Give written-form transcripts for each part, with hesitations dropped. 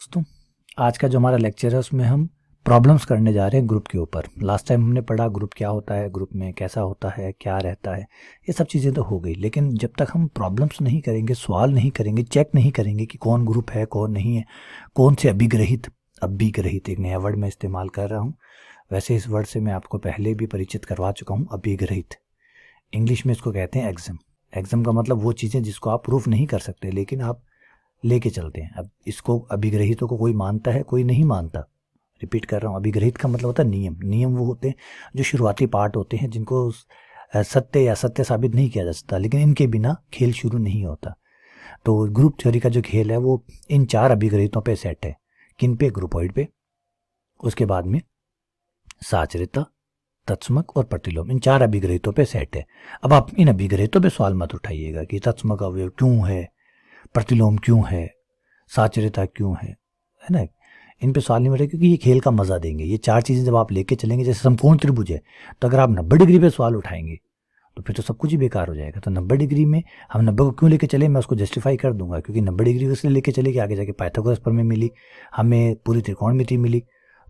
दोस्तों, आज का जो हमारा लेक्चर है उसमें हम प्रॉब्लम्स करने जा रहे हैं ग्रुप के ऊपर। लास्ट टाइम हमने पढ़ा ग्रुप क्या होता है, ग्रुप में कैसा होता है, क्या रहता है, ये सब चीज़ें तो हो गई। लेकिन जब तक हम प्रॉब्लम्स नहीं करेंगे, सवाल नहीं करेंगे, चेक नहीं करेंगे कि कौन ग्रुप है कौन नहीं है, कौन से अभिग्रहित एक नया वर्ड मैं इस्तेमाल कर रहा हूँ। वैसे इस वर्ड से मैं आपको पहले भी परिचित करवा चुका हूँ। अभिग्रहित इंग्लिश में इसको कहते हैं एग्जाम। एग्जाम का मतलब वो चीज़ें जिसको आप प्रूफ नहीं कर सकते लेकिन आप लेके चलते हैं। अब इसको अभिग्रहितों को कोई मानता है, कोई नहीं मानता। रिपीट कर रहा हूँ, अभिग्रहित का मतलब होता है नियम। नियम वो होते हैं जो शुरुआती पार्ट होते हैं जिनको सत्य या सत्य साबित नहीं किया जा सकता, लेकिन इनके बिना खेल शुरू नहीं होता। तो ग्रुप थ्योरी का जो खेल है वो इन चार अभिग्रहितों पे सेट है। किन पे? ग्रुपॉइड पे, उसके बाद में साचरिता, तत्समक और प्रतिलोम। इन चार अभिग्रहितों पे सेट है। अब आप इन अभिग्रहितों पे सवाल मत उठाइएगा कि तत्समक अवयव क्यों है, प्रतिलोम क्यों है, साचरिता क्यों है ना। इन पे सवाल नहीं बैठे क्योंकि ये खेल का मजा देंगे। ये चार चीजें जब आप लेके चलेंगे, जैसे समकोण त्रिभुज है, तो अगर आप 90 डिग्री पे सवाल उठाएंगे तो फिर तो सब कुछ ही बेकार हो जाएगा। तो 90 डिग्री में हम 90 को क्यों लेके चले, मैं उसको जस्टिफाई कर दूंगा। क्योंकि 90 डिग्री इसलिए लेके चले कि आगे जाके पाइथागोरस प्रमेय मिली, हमें पूरी त्रिकोणमिति मिली,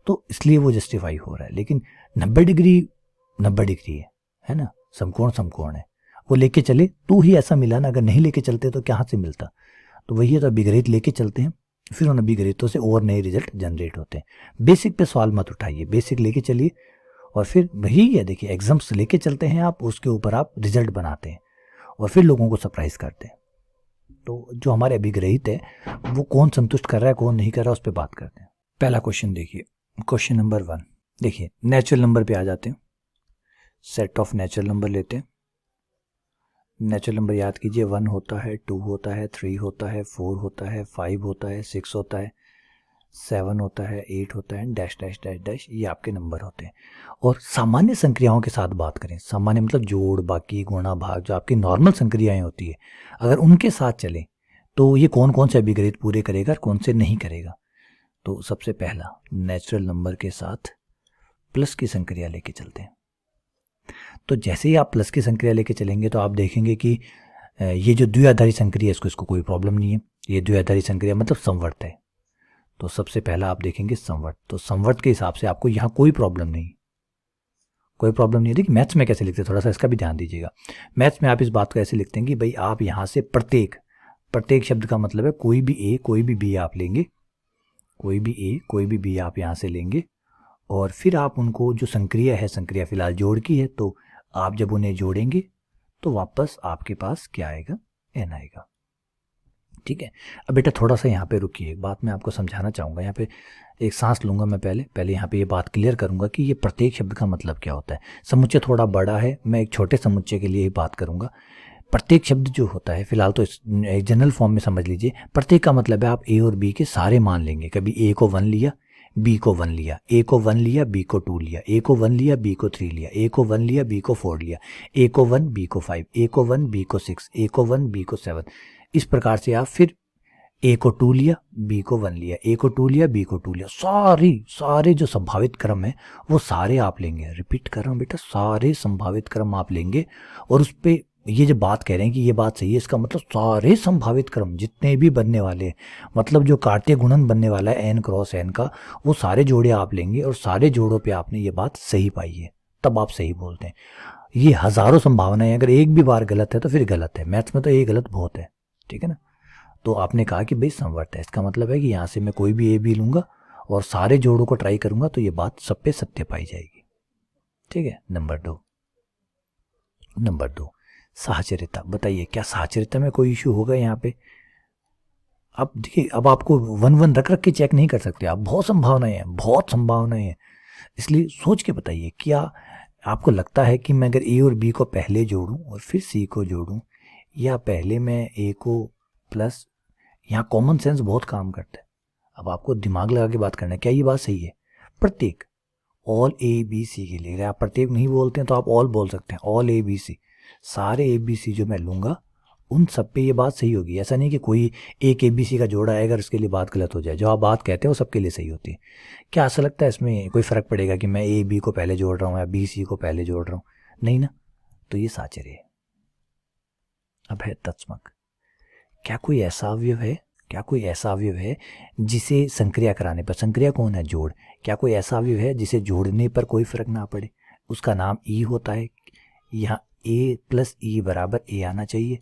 तो इसलिए वो जस्टिफाई हो रहा है। लेकिन 90 डिग्री 90 डिग्री है ना, समकोण समकोण है, वो लेके चले तो ही ऐसा मिला ना। अगर नहीं लेके चलते तो कहाँ से मिलता। तो वही है, तो अभिग्रहित लेके चलते हैं, फिर उन अभिग्रहितों से और नए रिजल्ट जनरेट होते हैं। बेसिक पे सवाल मत उठाइए, बेसिक लेके चलिए और फिर वही है। देखिए, एग्जाम्स लेके चलते हैं आप, उसके ऊपर आप रिजल्ट बनाते हैं और फिर लोगों को सरप्राइज करते हैं। तो जो हमारे अभिग्रहित है वो कौन संतुष्ट कर रहा है कौन नहीं कर रहा है उस पर बात करते हैं। पहला क्वेश्चन देखिए, क्वेश्चन नंबर 1। देखिए, नेचुरल नंबर पे आ जाते हैं। सेट ऑफ नेचुरल नंबर लेते हैं। नेचुरल नंबर याद कीजिए, 1 होता है, 2 होता है, 3 होता है, 4 होता है, 5 होता है, 6 होता है, 7 होता है, 8 होता है, डैश डैश डैश डैश, ये आपके नंबर होते हैं। और सामान्य संक्रियाओं के साथ बात करें, सामान्य मतलब जोड़, बाकी, गुणा, भाग, जो आपकी नॉर्मल संक्रियाएं होती है, अगर उनके साथ चलें तो ये कौन कौन से अभिग्रहित पूरे करेगा और कौन से नहीं करेगा। तो सबसे पहला, नेचुरल नंबर के साथ प्लस की संक्रिया लेके चलते हैं। तो जैसे ही आप प्लस की संक्रिया लेके चलेंगे तो आप देखेंगे कि ये जो द्विआधारी संक्रिया है इसको कोई प्रॉब्लम नहीं है। ये द्विआधारी संक्रिया मतलब संवर्त है। तो सबसे पहला आप देखेंगे संवर्त। तो संवर्त के हिसाब से आपको यहाँ कोई प्रॉब्लम नहीं, कोई प्रॉब्लम नहीं है। देखिए, मैथ्स में कैसे लिखते हैं, थोड़ा सा इसका भी ध्यान दीजिएगा। मैथ्स में आप इस बात को ऐसे लिखते हैं कि भाई आप यहाँ से प्रत्येक शब्द का मतलब है कोई भी ए कोई भी बी आप लेंगे, कोई भी ए कोई भी बी आप यहाँ से लेंगे और फिर आप उनको, जो संक्रिया है, संक्रिया फिलहाल जोड़ की है, तो आप जब उन्हें जोड़ेंगे तो वापस आपके पास क्या आएगा, एन आएगा। ठीक है। अब बेटा थोड़ा सा यहाँ पे रुकिए, एक बात मैं आपको समझाना चाहूँगा। यहाँ पे एक सांस लूँगा मैं, पहले यहाँ पे ये बात क्लियर करूँगा कि ये प्रत्येक शब्द का मतलब क्या होता है। समुच्चय थोड़ा बड़ा है, मैं एक छोटे समुच्चय के लिए ही बात करूँगा। प्रत्येक शब्द जो होता है, फिलहाल तो एक जनरल फॉर्म में समझ लीजिए, प्रत्येक का मतलब है आप ए और बी के सारे मान लेंगे। कभी ए को 1 लिया, बी को 1 लिया, ए को 1 लिया, बी को 2 लिया, ए को 1 लिया, बी को 3 लिया, ए को 1 लिया, बी को 4 लिया, ए को 1, बी को 5, ए को 1, बी को 6, ए को 1, बी को 7। इस प्रकार से आप फिर ए को 2 लिया, बी को 1 लिया, ए को 2 लिया, बी को 2 लिया, सारे जो संभावित क्रम है वो सारे आप लेंगे। रिपीट कर रहा हूँ बेटा, सारे संभावित क्रम आप लेंगे और उस पर ये जो बात कह रहे हैं कि ये बात सही है, इसका मतलब सारे संभावित क्रम जितने भी बनने वाले हैं, मतलब जो कार्तीय गुणन बनने वाला है n क्रॉस n का, वो सारे जोड़े आप लेंगे और सारे जोड़ों पे आपने ये बात सही पाई है, तब आप सही बोलते हैं। ये हजारों संभावनाएं, अगर एक भी बार गलत है तो फिर गलत है। मैथ्स में तो ये गलत बहुत है, ठीक है ना। तो आपने कहा कि भाई संवर्त है, इसका मतलब है कि यहाँ से मैं कोई भी ए बी लूँगा और सारे जोड़ों को ट्राई करूँगा तो ये बात सब पे सत्य पाई जाएगी। ठीक है। नंबर दो, साहचर्यता। बताइए, क्या साहचर्यता में कोई इशू होगा यहाँ पे? अब देखिए, अब आपको 1 रख के चेक नहीं कर सकते आप, बहुत संभावनाएं हैं। इसलिए सोच के बताइए, क्या आपको लगता है कि मैं अगर ए और बी को पहले जोड़ूं और फिर सी को जोड़ूं, या पहले मैं ए को प्लस, यहाँ कॉमन सेंस बहुत काम करता है। अब आपको दिमाग लगा के बात करना है, क्या ये बात सही है? प्रत्येक, ऑल ए बी सी के लिए, अगर आप प्रत्येक नहीं बोलते हैं तो आप ऑल बोल सकते हैं, ऑल ए बी सी, सारे ए बी सी जो मैं लूँगा उन सब पे ये बात सही होगी। ऐसा नहीं कि कोई एक ए बी सी का जोड़ा आएगा और इसके लिए बात गलत हो जाए। जो आप बात कहते हैं वो सबके लिए सही होती है। क्या ऐसा लगता है इसमें कोई फ़र्क पड़ेगा कि मैं ए बी को पहले जोड़ रहा हूँ या बी सी को पहले जोड़ रहा हूँ? नहीं ना। तो ये साचर्य है। अब है तत्समक। क्या कोई ऐसा अवयव है क्या कोई ऐसा अवयव है जिसे संक्रिया कराने पर, संक्रिया कौन है, जोड़, क्या कोई ऐसा अवयव है जिसे जोड़ने पर कोई फर्क ना पड़े, उसका नाम ई होता है। यहाँ ए प्लस ई बराबर ए आना चाहिए।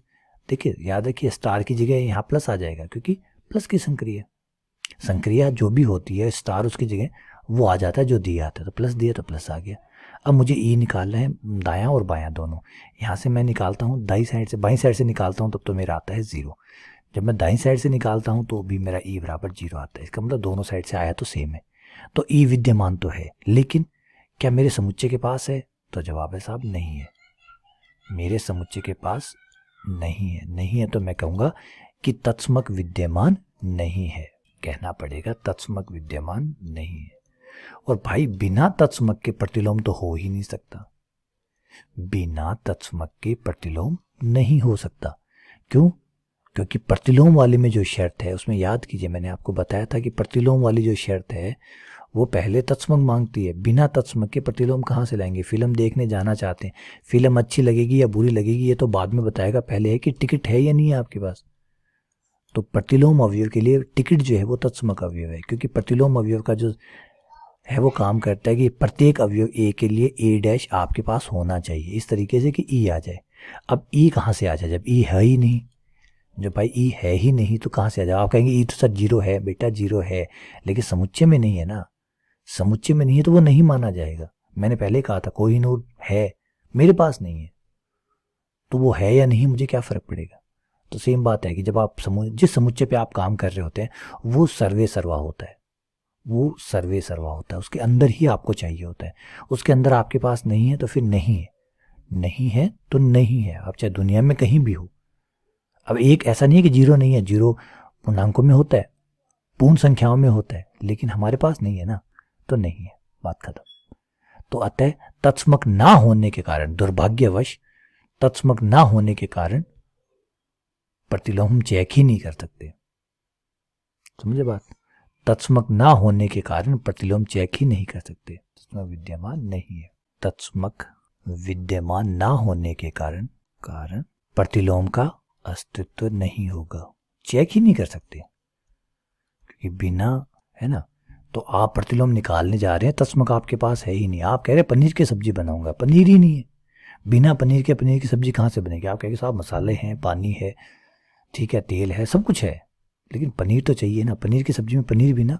देखिए याद रखिए, स्टार की जगह यहाँ प्लस आ जाएगा क्योंकि प्लस की संक्रिया, संक्रिया जो भी होती है स्टार उसकी जगह वो आ जाता है जो दिया आता है, तो प्लस दिया तो प्लस आ गया। अब मुझे ई निकालना है दायां और बायां दोनों। यहाँ से मैं निकालता हूँ दाई साइड से, बाईं साइड से निकालता हूँ तब तो मेरा आता है 0। जब मैं दाईं साइड से निकालता हूँ तो भी मेरा ई बराबर 0 आता है। इसका मतलब दोनों साइड से आया तो सेम है। तो ई विद्यमान तो है, लेकिन क्या मेरे समुच्चय के पास है? तो जवाब है साहब नहीं है, मेरे समुच्चय के पास नहीं है। नहीं है तो मैं कहूँगा कि तत्समक विद्यमान नहीं है, कहना पड़ेगा तत्समक विद्यमान नहीं है। और भाई बिना तत्समक के प्रतिलोम तो हो ही नहीं सकता, बिना तत्समक के प्रतिलोम नहीं हो सकता। क्यों? क्योंकि प्रतिलोम वाले में जो शर्त है उसमें याद कीजिए, मैंने आपको बताया था कि प्रतिलोम वाली जो शर्त है वो पहले तत्समक मांगती है। बिना तत्समक के प्रतिलोम कहाँ से लाएंगे? फिल्म देखने जाना चाहते हैं, फिल्म अच्छी लगेगी या बुरी लगेगी ये तो बाद में बताएगा, पहले है कि टिकट है या नहीं है आपके पास। तो प्रतिलोम अवयव के लिए टिकट जो है वो तत्समक अवयव है, क्योंकि प्रतिलोम अवयव का जो है वो काम करता है कि प्रत्येक अवयव ए के लिए ए डैश आपके पास होना चाहिए, इस तरीके से कि ई आ जाए। अब ई कहाँ से आ जाए जब ई है ही नहीं? जब भाई ई है ही नहीं तो कहाँ से आ जाए? आप कहेंगे ई तो सर 0 है, बेटा 0 है, लेकिन समुच्चय में नहीं है ना। समुच्चय में नहीं है तो वो नहीं माना जाएगा। मैंने पहले कहा था कोहिनूर है, मेरे पास नहीं है, तो वो है या नहीं मुझे क्या फर्क पड़ेगा। तो सेम बात है कि जब आप जिस समुच्चय पे आप काम कर रहे होते हैं वो सर्वे सर्वा होता है, वो सर्वे सर्वा होता है, उसके अंदर ही आपको चाहिए होता है। उसके अंदर आपके पास नहीं है तो फिर नहीं है, नहीं है तो नहीं है, आप चाहे दुनिया में कहीं भी हो। अब एक ऐसा नहीं है कि 0 नहीं है, 0 पूर्णांकों में होता है, पूर्ण संख्याओं में होता है, लेकिन हमारे पास नहीं है ना, तो नहीं है, बात खत्म। तो अतः तत्समक ना होने के कारण, दुर्भाग्यवश तत्समक ना होने के कारण प्रतिलोम हम चेक ही नहीं कर सकते। समझे बात? तत्समक ना होने के कारण प्रतिलोम चेक ही नहीं कर सकते, तत्समक विद्यमान नहीं है। तत्समक विद्यमान ना होने के कारण प्रतिलोम का अस्तित्व नहीं होगा, चेक ही नहीं कर सकते, क्योंकि बिना, है ना। तो आप प्रतिलोम निकालने जा रहे हैं, तत्समक आपके पास है ही नहीं। आप कह रहे हैं पनीर की सब्जी बनाऊंगा, पनीर ही नहीं है। बिना पनीर के पनीर की सब्जी कहाँ से बनेगी? आप कहेंगे साहब मसाले हैं, पानी है, ठीक है, तेल है, सब कुछ है, लेकिन पनीर तो चाहिए ना। पनीर की सब्जी में पनीर बिना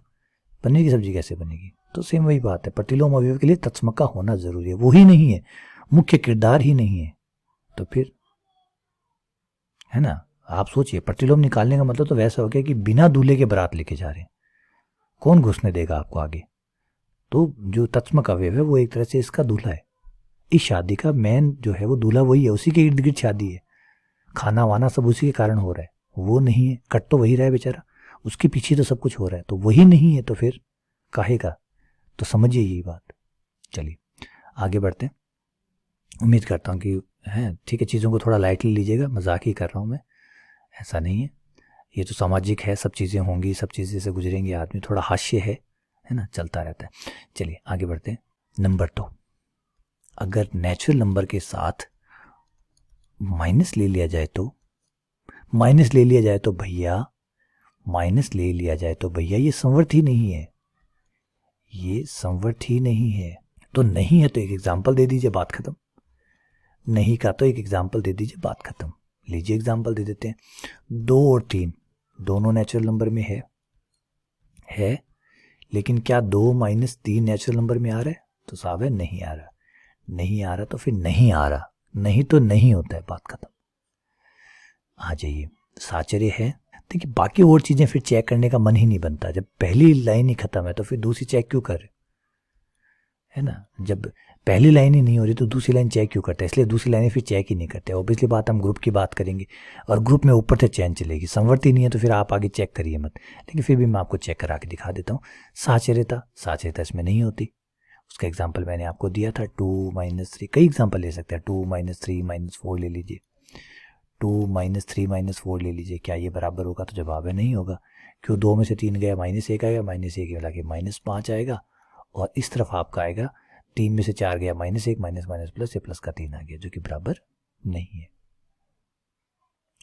पनीर की सब्जी कैसे बनेगी? तो सेम वही बात है, प्रतिलोम अवयव के लिए तत्समक का होना जरूरी है, वो ही नहीं है, मुख्य किरदार ही नहीं है, तो फिर, है ना। आप सोचिए, प्रतिलोम निकालने का मतलब तो वैसा हो गया कि बिना दूल्हे के बारात लेके जा रहे हैं, कौन घुसने देगा आपको आगे? तो जो तत्समक अवयव है वो एक तरह से इसका दूल्हा है। इस शादी का मेन जो है वो दूल्हा वही है, उसी के इर्द गिर्द शादी है, खाना वाना सब उसी के कारण हो रहा है। वो नहीं है, कट तो वही रहा है बेचारा, उसके पीछे तो सब कुछ हो रहा है, तो वही नहीं है तो फिर काहे का? तो समझिए यही बात। चलिए आगे बढ़ते हैं। उम्मीद करता हूँ कि है ठीक है, चीज़ों को थोड़ा लाइटली लीजिएगा, मजाक ही कर रहा हूँ मैं, ऐसा नहीं है। ये तो सामाजिक है, सब चीज़ें होंगी, सब चीज़ें से गुजरेंगे आदमी, थोड़ा हास्य है ना, चलता रहता है। चलिए आगे बढ़ते हैं। नंबर 2, अगर नेचुरल नंबर के साथ माइनस ले लिया जाए तो, माइनस ले लिया जाए तो भैया, माइनस ले लिया जाए तो भैया ये संवर्त ही नहीं है, ये संवर्त ही नहीं है। तो नहीं है तो एक एग्जाम्पल दे दीजिए, बात खत्म। नहीं का तो एक एग्जाम्पल दे दीजिए, बात खत्म। लीजिए एग्जाम्पल दे देते हैं। 2 और 3 दोनों नेचुरल नंबर में है, लेकिन क्या 2 - 3 नेचुरल नंबर में आ रहा है? तो साहब है नहीं आ रहा, नहीं आ रहा तो फिर नहीं आ रहा, नहीं तो नहीं होता है, बात खत्म। आ जाइए, साचर्य है। देखिए बाकी और चीज़ें फिर चेक करने का मन ही नहीं बनता, जब पहली लाइन ही खत्म है तो फिर दूसरी चेक क्यों कर रहे, है ना। जब पहली लाइन ही नहीं हो रही तो दूसरी लाइन चेक क्यों करते हैं? इसलिए दूसरी लाइन फिर चेक ही नहीं करते। ऑब्वियसली बात, हम ग्रुप की बात करेंगे और ग्रुप में ऊपर से चैन चलेगी, संवर्ती नहीं है तो फिर आप आगे चेक करिए मत, लेकिन फिर भी मैं आपको चेक करा के दिखा देता हूँ। साचर्यता इसमें नहीं होती, उसका एग्जाम्पल मैंने आपको दिया था। 2 - 3, कई एग्जाम्पल ले सकते हैं। 2 - 3 - 4 ले लीजिए, 2 - 3 - 4 ले लीजिए, क्या ये बराबर होगा? तो जवाब है नहीं होगा। क्यों? 2 में से 3 गया, -1 आएगा, -1 मिला के -5 आएगा, और इस तरफ आपका आएगा 3 में से 4 गया, -1 माइनस प्लस, ये प्लस का 3 आ गया, जो कि बराबर नहीं है।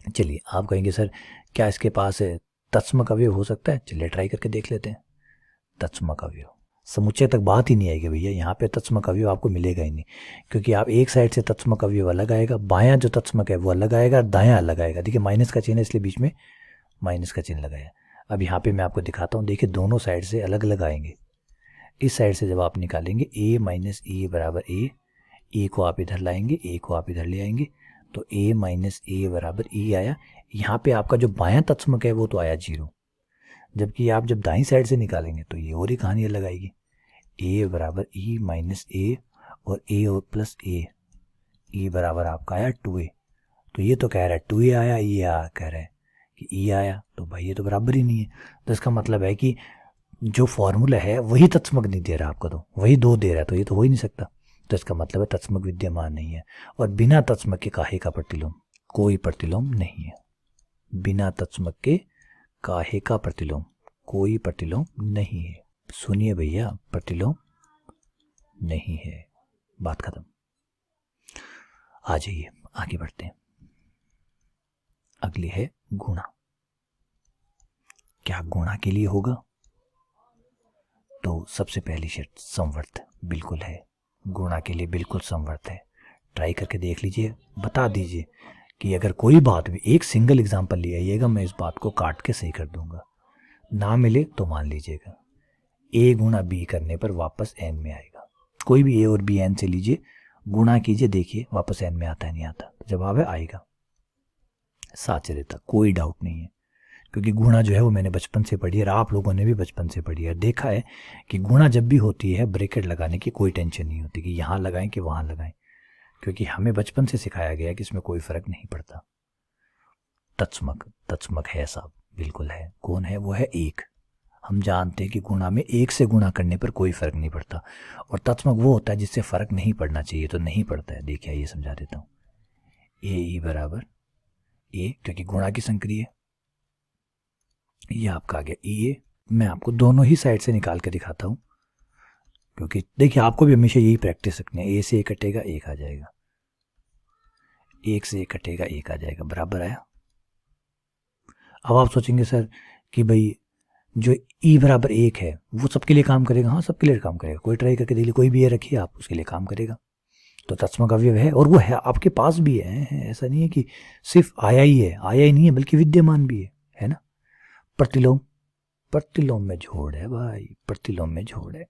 चलिए आप कहेंगे सर क्या इसके पास तत्समक अवयव हो सकता है? चलिए ट्राई करके देख लेते हैं। तत्समक अवयव, समुच्चय तक बात ही नहीं आएगी भैया, यहाँ पे तत्समक अवयव आपको मिलेगा ही नहीं, क्योंकि आप एक साइड से तत्समक अवयव अलग आएगा, बायां जो तत्समक है वो अलग आएगा और दायां अलग आएगा। देखिए माइनस का चिन्ह है इसलिए बीच में माइनस का चिन्ह लगाया। अब यहाँ पे मैं आपको दिखाता हूँ, देखिए दोनों साइड से अलग अलग आएंगे। इस साइड से जब आप निकालेंगे a माइनस ए बराबर ए को आप इधर लाएंगे, ए को आप इधर ले आएंगे, तो a माइनस ए बराबर e आया। यहाँ पे आपका जो बायां तत्समक है वो तो आया 0, जबकि आप जब दाईं साइड से निकालेंगे तो ये और ही कहानी अलग आएगी, a बराबर e माइनस ए और a और प्लस e बराबर आपका आया 2a। तो ये तो कह रहा है 2a आया, ये कह रहा है कि e आया, तो भाई ये तो बराबर ही नहीं है। तो इसका मतलब है कि जो फॉर्मूला है वही तत्समक नहीं दे रहा आपको, तो वही 2 दे रहा है, तो ये तो हो ही नहीं सकता। तो इसका मतलब है तत्समक विद्यमान नहीं है। और बिना तत्समक के काहे का प्रतिलोम, कोई प्रतिलोम नहीं है। बिना तत्समक के काहे का प्रतिलोम, कोई प्रतिलोम नहीं है। सुनिए भैया, प्रतिलोम नहीं है, बात खत्म। आ जाइए आगे बढ़ते हैं। अगली है गुणा। क्या गुणा के लिए होगा? तो सबसे पहली शर्त समवर्त बिल्कुल है, गुणा के लिए बिल्कुल समवर्त है। ट्राई करके देख लीजिए, बता दीजिए कि अगर कोई बात भी, एक सिंगल एग्जांपल ले आइएगा, मैं इस बात को काट के सही कर दूंगा। ना मिले तो मान लीजिएगा a गुणा b करने पर वापस n में आएगा। कोई भी a और b n से लीजिए, गुणा कीजिए, देखिए वापस n में आता है नहीं आता, तो जवाब है आएगा, साच रहता, कोई डाउट नहीं है। क्योंकि गुणा जो है वो मैंने बचपन से पढ़ी है, आप लोगों ने भी बचपन से पढ़ी है, देखा है कि गुणा जब भी होती है ब्रैकेट लगाने की कोई टेंशन नहीं होती कि यहाँ लगाएं कि वहाँ लगाएं, क्योंकि हमें बचपन से सिखाया गया है कि इसमें कोई फर्क नहीं पड़ता। तत्समक है साहब, बिल्कुल है। कौन है? वो है 1। हम जानते हैं कि गुणा में 1 से गुणा करने पर कोई फर्क नहीं पड़ता, और तत्समक वो होता है जिससे फर्क नहीं पड़ना चाहिए, तो नहीं पड़ता है। देखिए ये समझा देता हूँ, ए बराबर ए, क्योंकि गुणा की संक्रिय है, ये आपका आ गया ए। मैं आपको दोनों ही साइड से निकाल के दिखाता हूँ, क्योंकि देखिए आपको भी हमेशा यही प्रैक्टिस रखनी है। ए से 1 कटेगा 1 आ जाएगा, 1 से 1 कटेगा 1 आ जाएगा, बराबर आया। अब आप सोचेंगे सर कि भाई जो e बराबर 1 है वो सबके लिए काम करेगा? हाँ, सबके लिए काम करेगा। कोई ट्राई करके देख लीजिए, कोई भी ये रखिए आप, उसके लिए काम करेगा। तो तत्समक अवयव है, और वो है आपके पास भी है, ऐसा नहीं है कि सिर्फ आया ही है, आया ही नहीं है बल्कि विद्यमान भी है ना। प्रतिलोम, प्रतिलोम में जोड़ है भाई, प्रतिलोम में जोड़ है।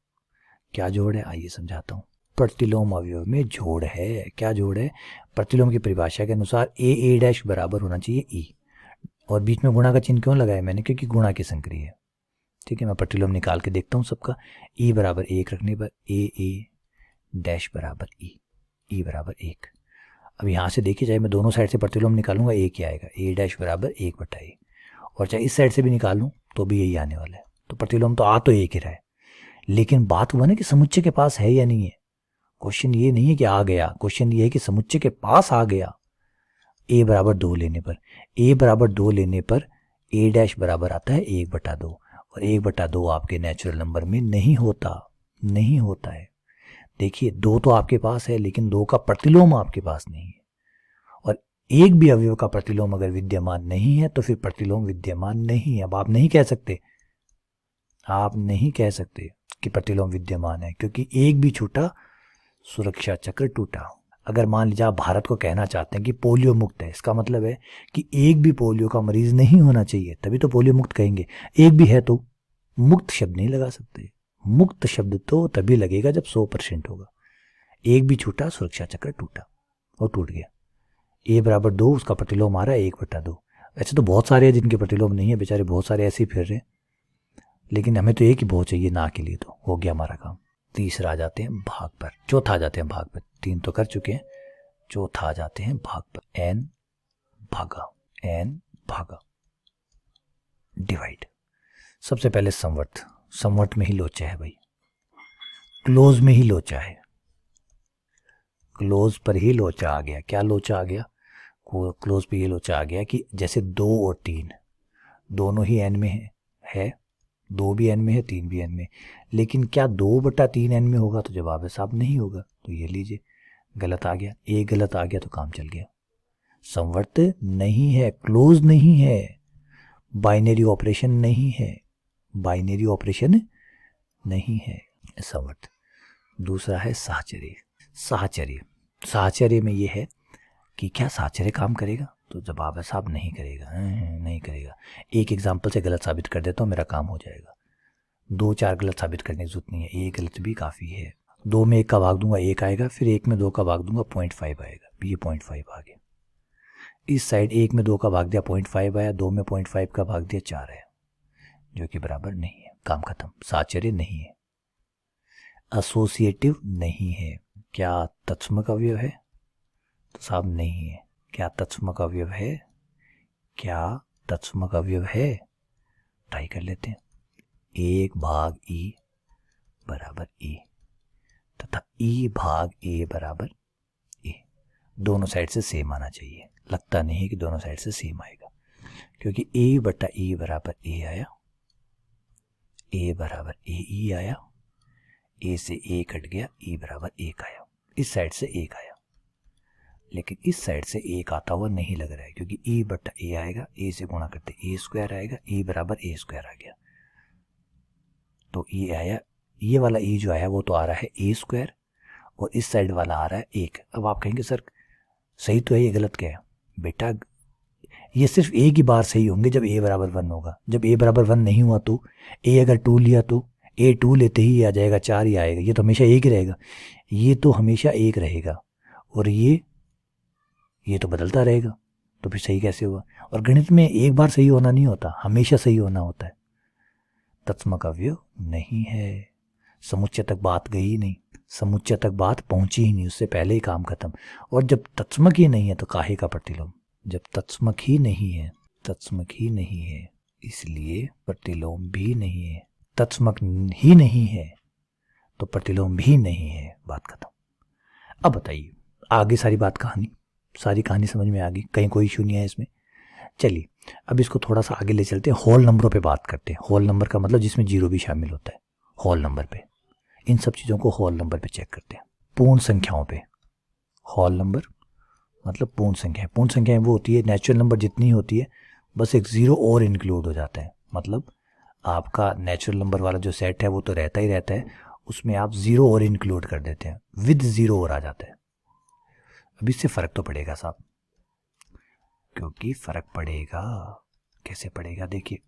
क्या जोड़ है आइए समझाता हूँ। प्रतिलोम अवयव में जोड़ है। क्या जोड़ है? प्रतिलोम की परिभाषा के अनुसार a डैश बराबर होना चाहिए e, और बीच में गुणा का चिन्ह क्यों लगाया मैंने? क्योंकि गुणा की संक्रिय है। ठीक है, मैं प्रतिलोम निकाल के देखता हूँ सबका। e बराबर 1 रखने पर a डैश बराबर e बराबर 1। अब यहाँ से देखिए, चाहे मैं दोनों साइड से प्रतिलोम निकालूंगा, a क्या आएगा? a डैश बराबर 1/a, और चाहे इस साइड से भी निकालूं तो भी यही आने वाला है। तो प्रतिलोम तो आ तो एक ही रहा है, लेकिन बात हुआ ना कि समुच्चय के पास है या नहीं है। क्वेश्चन ये नहीं है कि आ गया, क्वेश्चन ये है कि समुच्चय के पास आ गया। a बराबर 2 लेने पर, a बराबर 2 लेने पर a डैश बराबर आता है 1/2, और 1/2 आपके नेचुरल नंबर में नहीं होता है। देखिए 2 तो आपके पास है, लेकिन 2 का प्रतिलोम आपके पास नहीं है, और एक भी अवयव का प्रतिलोम अगर विद्यमान नहीं है तो फिर प्रतिलोम विद्यमान नहीं है। अब आप नहीं कह सकते कि प्रतिलोम विद्यमान है, क्योंकि एक भी छूटा सुरक्षा चक्र टूटा। अगर मान लीजिए आप भारत को कहना चाहते हैं कि पोलियो मुक्त है, इसका मतलब है कि एक भी पोलियो का मरीज नहीं होना चाहिए, तभी तो पोलियो मुक्त कहेंगे। एक भी है तो मुक्त शब्द नहीं लगा सकते। मुक्त शब्द तो तभी लगेगा जब 100% होगा। एक भी छूटा सुरक्षा चक्र टूटा, और टूट गया। a बराबर 2, उसका प्रतिलोम आ रहा है 1/2। ऐसे तो बहुत सारे हैं जिनके प्रतिलोम नहीं है, बेचारे बहुत सारे ऐसे ही फिर रहे, लेकिन हमें तो एक ही बहुत चाहिए ना के लिए, तो हो गया हमारा काम। तीसरा आ जाते हैं भाग पर, चौथा आ जाते हैं भाग पर। 3 तो कर चुके हैं, चौथा आ जाते हैं भाग पर। n भागा डिवाइड। सबसे पहले संवर्त में ही लोचा है भाई, क्लोज में ही लोचा है, क्लोज पर ही लोचा आ गया। क्या लोचा आ गया? क्लोज पे ये लोचा आ गया कि जैसे 2 और 3 दोनों ही n में है, 2 भी n में है, 3 भी n में, लेकिन क्या 2/3 n में होगा? तो जवाब है साहब नहीं होगा। तो ये लीजिए, गलत आ गया, एक गलत आ गया तो काम चल गया। संवर्त नहीं है, क्लोज नहीं है, बाइनरी ऑपरेशन नहीं है, बाइनरी ऑपरेशन नहीं है समवर्त। दूसरा है साहचर्य। साहचर्य, साहचर्य में ये है कि क्या साहचर्य काम करेगा, तो जवाब है साहब नहीं करेगा, नहीं करेगा। एक एग्जाम्पल से गलत साबित कर देता हूँ, मेरा काम हो जाएगा। 2-4 गलत साबित करने की जरूरत नहीं है, एक गलत भी काफ़ी है। 2 में 1 का भाग दूंगा 1 आएगा, फिर 1 में 2 का भाग दूंगा 0.5 आएगा, ये 0.5 आ गया। इस साइड 1 में 2 का भाग दिया 0.5 आया, 2 में 0.5 का भाग दिया 4 आया, जो कि बराबर नहीं है। काम खत्म, साहचर्य नहीं है। एसोसिएटिव नहीं है। क्या तत्समक अवयव है, तो साहब नहीं है। क्या तत्समक अवयव है, क्या तत्समक अवयव है, ट्राई कर लेते हैं। 1 भाग ई बराबर ए तथा ई भाग ए बराबर ए, दोनों साइड से सेम आना चाहिए। लगता नहीं है कि दोनों साइड से सेम आएगा, क्योंकि ए बटा ई बराबर ए आया, ए बराबर ए ई आया, ए से ए कट गया, ई बराबर 1 आया। इस साइड से 1 आया, लेकिन इस साइड से 1 आता हुआ नहीं लग रहा है, क्योंकि ई बटा ए आएगा, ए से गुणा करते ए स्क्वायर आएगा, ए बराबर ए स्क्वायर आ गया। तो ये आया, ये वाला ए जो आया वो तो आ रहा है ए स्क्वायर, और इस साइड वाला आ रहा है 1। अब आप कहेंगे सर सही तो है, ये गलत क्या है? बेटा ये सिर्फ एक ही बार सही होंगे जब ए बराबर 1 होगा। जब ए बराबर 1 नहीं हुआ तो ए अगर 2 लिया तो ए 2 लेते ही आ जाएगा 4 ही आएगा, ये तो हमेशा एक ही रहेगा, ये तो हमेशा एक रहेगा, और ये तो बदलता रहेगा, तो फिर सही कैसे हुआ? और गणित में एक बार सही होना नहीं होता, हमेशा सही होना होता है। तत्समक अवयव नहीं है। समुच्चय तक बात गई ही नहीं, समुच्चय तक बात पहुंची ही नहीं, उससे पहले ही काम खत्म। और जब तत्समक ही नहीं है तो काहे का प्रतिलोम? जब तत्समक ही नहीं है, तत्समक ही नहीं है, इसलिए प्रतिलोम भी नहीं है। तत्समक ही नहीं है तो प्रतिलोम भी नहीं है, बात खत्म। अब बताइए आगे सारी कहानी समझ में आ गई, कहीं कोई इशू नहीं है इसमें। चलिए अब इसको थोड़ा सा आगे ले चलते हैं, होल नंबरों पे बात करते हैं। होल नंबर का मतलब जिसमें जीरो भी शामिल होता है, होल नंबर पे। इन सब चीज़ों को होल नंबर पे चेक करते हैं। पूर्ण संख्याओं पे होल नंबर मतलब पूर्ण संख्याएं। पूर्ण संख्याएं वो होती है, नेचुरल नंबर जितनी होती है बस एक ज़ीरो और इंक्लूड हो जाता है। मतलब आपका नेचुरल नंबर वाला जो सेट है वो तो रहता ही रहता है, उसमें आप ज़ीरो और इंक्लूड कर देते हैं, विद ज़ीरो और आ जाता है। अब इससे फ़र्क तो पड़ेगा साहब, क्योंकि फ़र्क पड़ेगा। कैसे पड़ेगा? देखिए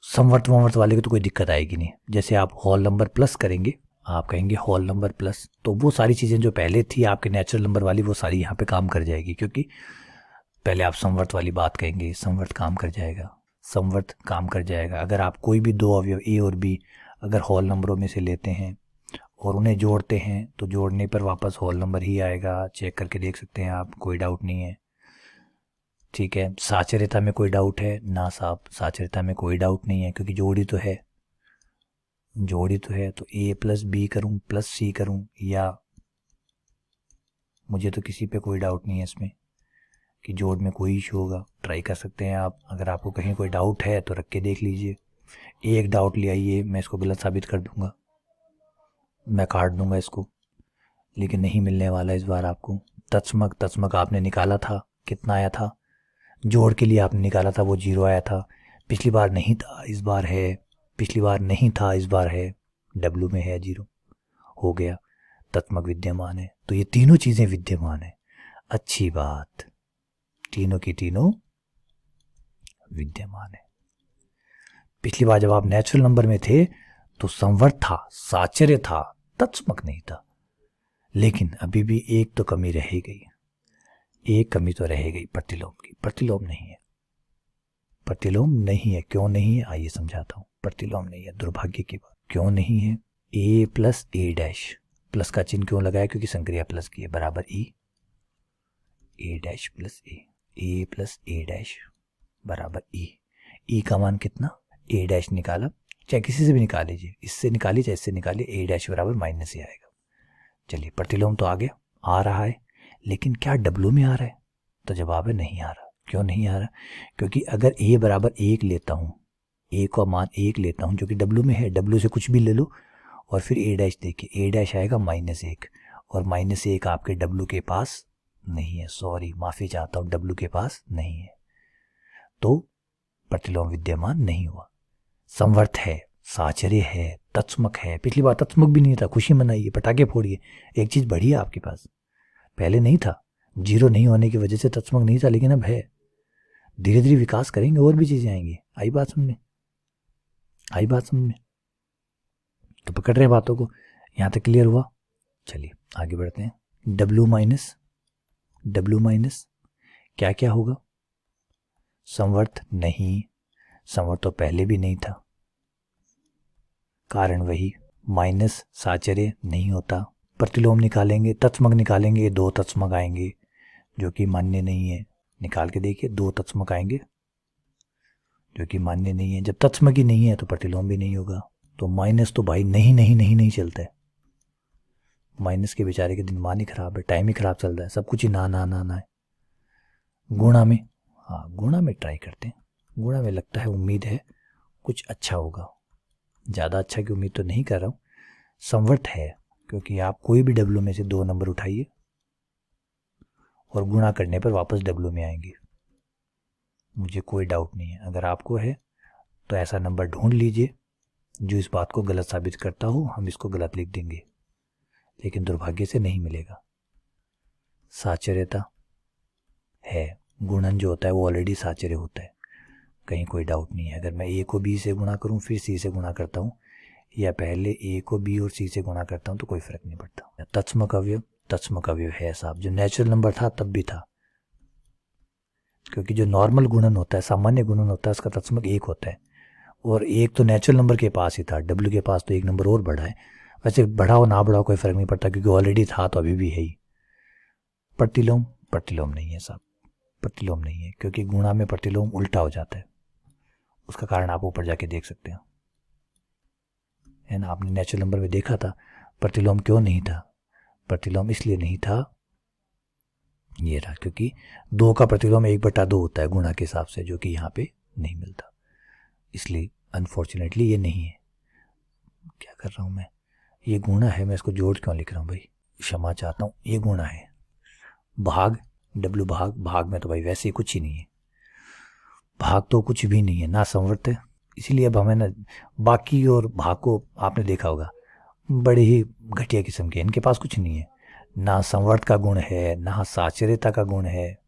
समवर्त वमवर्त वाले को तो कोई दिक्कत आएगी नहीं। जैसे आप होल नंबर प्लस करेंगे, आप कहेंगे होल नंबर प्लस, तो वो सारी चीज़ें जो पहले थी आपके नेचुरल नंबर वाली वो सारी यहाँ पे काम कर जाएगी, क्योंकि पहले आप समवर्त वाली बात कहेंगे, समवर्त काम कर जाएगा, समवर्त काम कर जाएगा। अगर आप कोई भी दो अवयव ए और बी अगर होल नंबरों में से लेते हैं और उन्हें जोड़ते हैं तो जोड़ने पर वापस होल नंबर ही आएगा। चेक करके देख सकते हैं आप, कोई डाउट नहीं है। ठीक है, साचर्यता में कोई डाउट है ना साहब? साचर्यता में कोई डाउट नहीं है, क्योंकि जोड़ी तो है, जोड़ी तो है। तो ए प्लस बी करूँ प्लस सी करूँ, या मुझे तो किसी पे कोई डाउट नहीं है इसमें कि जोड़ में कोई इशू होगा। ट्राई कर सकते हैं आप, अगर आपको कहीं कोई डाउट है तो रख के देख लीजिए। एक डाउट ले आइए, मैं इसको गलत साबित कर दूंगा, मैं काट दूंगा इसको, लेकिन नहीं मिलने वाला इस बार आपको। तत्समक आपने निकाला था, कितना आया था? जोड़ के लिए आपने निकाला था वो 0 आया था। पिछली बार नहीं था इस बार है, पिछली बार नहीं था इस बार है, डब्ल्यू में है 0, हो गया। तत्समक विद्यमान है, तो ये तीनों चीज़ें विद्यमान है। अच्छी बात, तीनों की तीनों विद्यमान है। पिछली बार जब आप नेचुरल नंबर में थे तो संवर्त था, साचर्य था, तत्समक नहीं था। लेकिन अभी भी एक तो कमी रह गई, एक कमी तो रह गई प्रतिलोम की। प्रतिलोम नहीं है, प्रतिलोम नहीं है। क्यों नहीं है आइए समझाता हूँ। प्रतिलोम नहीं है, दुर्भाग्य की बात। क्यों नहीं है? ए प्लस ए डैश, प्लस का चिन्ह क्यों लगाया? क्योंकि संक्रिया प्लस की है, बराबर ई, ए डैश प्लस ए प्लस ए डैश बराबर ई। ई का मान कितना? ए डैश निकाला, चाहे किसी से भी निकाल लीजिए, इससे निकालिए चाहे इससे निकालिए, ए डैश बराबर माइनस ही आएगा। चलिए प्रतिलोम तो आ गया, आ रहा है, लेकिन क्या डब्ल्यू में आ रहा है? तो जवाब है नहीं आ रहा। क्यों नहीं आ रहा? क्योंकि अगर ए बराबर 1 लेता हूँ, ए का मान 1 लेता हूँ जो कि डब्ल्यू में है, डब्ल्यू से कुछ भी ले लो और फिर ए डैश देखिए, ए डैश आएगा -1, और -1 आपके डब्ल्यू के पास नहीं है। सॉरी, माफ़ी चाहता हूँ, डब्ल्यू के पास नहीं है। तो प्रतिलोम विद्यमान नहीं हुआ। संवर्त है, साचर्य है, तत्समक है। पिछली बार तत्समक भी नहीं था, खुशी मनाइए, पटाखे फोड़िए, एक चीज बढ़ी है आपके पास, पहले नहीं था। जीरो नहीं होने की वजह से तत्समक नहीं था, लेकिन अब है। धीरे धीरे विकास करेंगे, और भी चीजें आएंगी। आई बात समझ में? आई बात समझ में? तो पकड़ रहे हैं बातों को, यहां तक क्लियर हुआ? चलिए आगे बढ़ते हैं। W माइनस क्या क्या होगा? संवर्त नहीं, संवर्त तो पहले भी नहीं था, कारण वही, माइनस साचर्य नहीं होता। प्रतिलोम निकालेंगे, तत्समक निकालेंगे, 2 तत्समक आएंगे जो कि मान्य नहीं है। निकाल के देखिए, 2 तत्समक आएंगे जो कि मान्य नहीं है। जब तत्समक ही नहीं है तो प्रतिलोम भी नहीं होगा। तो माइनस तो भाई नहीं चलता है। माइनस के बेचारे के दिन मान ही खराब है, टाइम ही खराब चल रहा है, सब कुछ ही ना ना ना ना है। गुणा में, हाँ गुणा में ट्राई करते हैं। गुणा में लगता है, उम्मीद है कुछ अच्छा होगा, ज़्यादा अच्छा की उम्मीद तो नहीं कर रहा हूँ। संवर्त है, क्योंकि आप कोई भी डब्ल्यू में से 2 नंबर उठाइए और गुणा करने पर वापस डब्ल्यू में आएंगे, मुझे कोई डाउट नहीं है। अगर आपको है तो ऐसा नंबर ढूंढ लीजिए जो इस बात को गलत साबित करता हो, हम इसको गलत लिख देंगे, लेकिन दुर्भाग्य से नहीं मिलेगा। साचर्यता है, गुणन जो होता है वो ऑलरेडी साचर्य होता है, कहीं कोई डाउट नहीं है। अगर मैं ए को बी से गुणा करूं फिर सी से गुणा करता हूं, या पहले ए को बी और सी से गुणा करता हूं, तो कोई फर्क नहीं पड़ता। तत्समक अवयव है साहब, जो नेचुरल नंबर था तब भी था, क्योंकि जो नॉर्मल गुणन होता है, सामान्य गुणन होता है, उसका तत्समक 1 होता है, और 1 तो नेचुरल नंबर के पास ही था, डब्ल्यू के पास तो 1 नंबर और बढ़ा है। वैसे बढ़ा हो ना बढ़ा हो कोई फर्क नहीं पड़ता, क्योंकि ऑलरेडी था तो अभी भी है ही। प्रतिलोम नहीं है साहब, प्रतिलोम नहीं है, क्योंकि गुणा में प्रतिलोम उल्टा हो जाता है। उसका कारण आप ऊपर जाके देख सकते हैं, है ना। आपने नेचुरल नंबर में देखा था प्रतिलोम क्यों नहीं था। प्रतिलोम इसलिए नहीं था, ये रहा, क्योंकि 2 का प्रतिलोम 1/2 होता है गुणा के हिसाब से, जो कि यहाँ पे नहीं मिलता, इसलिए अनफॉर्चुनेटली ये नहीं है। क्या कर रहा हूँ मैं, ये गुणा है, मैं इसको जोड़ क्यों लिख रहा हूँ भाई, क्षमा चाहता हूँ। ये गुणा है, भाग डब्ल्यू भाग में तो भाई वैसे ही कुछ ही नहीं है, भाग तो कुछ भी नहीं है, ना संवर्त है। इसीलिए अब हमें ना बाकी और भाग को आपने देखा होगा बड़े ही घटिया किस्म के, इनके पास कुछ नहीं है, ना संवर्त का गुण है, ना साचर्यता का गुण है,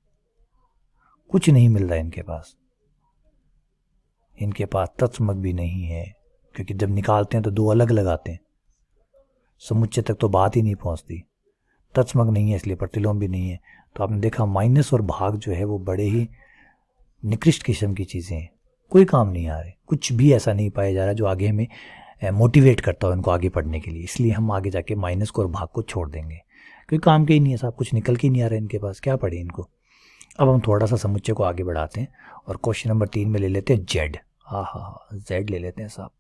कुछ नहीं मिल रहा है इनके पास। इनके पास तत्समक भी नहीं है, क्योंकि जब निकालते हैं तो 2 अलग लगाते हैं, समुच्चय तक तो बात ही नहीं पहुंचती। तत्समक नहीं है इसलिए प्रतिलोम भी नहीं है। तो आपने देखा माइनस और भाग जो है वो बड़े ही निकृष्ट किस्म की चीज़ें हैं, कोई काम नहीं आ रहे, कुछ भी ऐसा नहीं पाया जा रहा जो आगे हमें मोटिवेट करता हो इनको आगे पढ़ने के लिए। इसलिए हम आगे जाके माइनस को और भाग को छोड़ देंगे, क्योंकि काम के ही नहीं है साहब, कुछ निकल के ही नहीं आ रहा है इनके पास, क्या पढ़े इनको। अब हम थोड़ा सा समुच्चय को आगे बढ़ाते हैं और क्वेश्चन नंबर 3 में ले लेते हैं जेड। हाँ जेड ले लेते हैं साहब,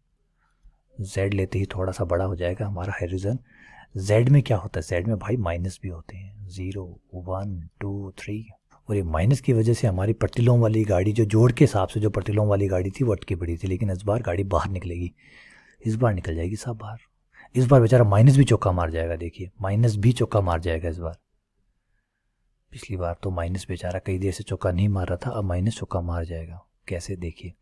जेड लेते ही थोड़ा सा बड़ा हो जाएगा हमारा हैरिजन। जेड में क्या होता है, जेड में भाई माइनस भी होते हैं, 0 1 2 3, और ये माइनस की वजह से हमारी प्रतिलोम वाली गाड़ी, जो जोड़ के हिसाब से जो प्रतिलोम वाली गाड़ी थी वो अटकी पड़ी थी, लेकिन इस बार गाड़ी बाहर निकलेगी, इस बार निकल जाएगी साहब बाहर। इस बार बेचारा माइनस भी चौका मार जाएगा, देखिए माइनस भी चौका मार जाएगा इस बार। पिछली बार तो माइनस बेचारा कई देर से चौका नहीं मार रहा था, अब माइनस चौका मार जाएगा। कैसे, देखिए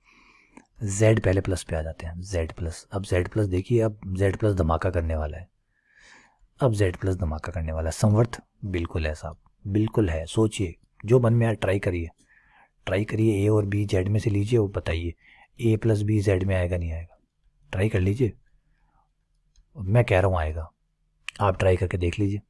जेड पहले प्लस पे आ जाते हैं, जेड प्लस। अब जेड प्लस देखिए, अब जेड प्लस धमाका करने वाला है, अब जेड प्लस धमाका करने वाला है। संवर्त बिल्कुल है साहब, बिल्कुल है। सोचिए, जो मन में आए ट्राई करिए, ए और बी जेड में से लीजिए और बताइए ए प्लस बी जेड में आएगा नहीं आएगा, ट्राई कर लीजिए। मैं कह रहा हूँ आएगा, आप ट्राई करके देख लीजिए।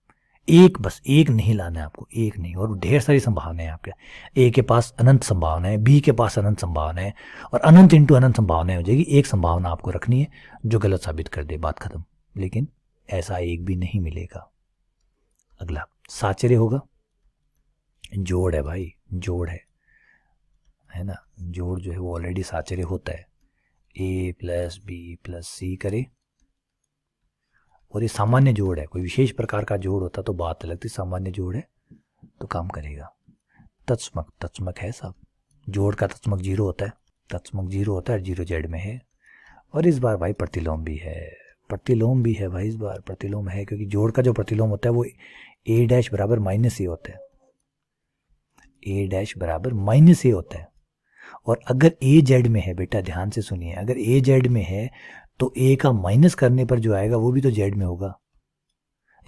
एक, बस एक नहीं लाना है आपको, एक नहीं, और ढेर सारी संभावनाएं आपके। ए के पास अनंत संभावना है, बी के पास अनंत संभावना है, और अनंत इंटू अनंत संभावनाएं हो जाएगी। एक संभावना आपको रखनी है जो गलत साबित कर दे, बात खत्म। लेकिन ऐसा एक भी नहीं मिलेगा। अगला साचर्य होगा, जोड़ है भाई, जोड़ है ना। जोड़ जो है वो ऑलरेडी साचर्य होता है, ए प्लस बी प्लस सी करे, और ये सामान्य जोड़ है, कोई विशेष प्रकार का जोड़ होता तो बात अलग थी, सामान्य जोड़ है तो काम करेगा। तत्समक है साहब, जोड़ का तत्समक 0 होता है, तत्समक 0 होता है, 0 जेड में है। और इस बार भाई प्रतिलोम भी है, प्रतिलोम भी है भाई, इस बार प्रतिलोम है, क्योंकि जोड़ का जो प्रतिलोम होता है वो ए डैश बराबर माइनस ए होता है, ए डैश बराबर माइनस ए होता है। और अगर ए जेड में है, बेटा ध्यान से सुनिए, अगर ए जेड में है तो ए का माइनस करने पर जो आएगा वो भी तो जेड में होगा।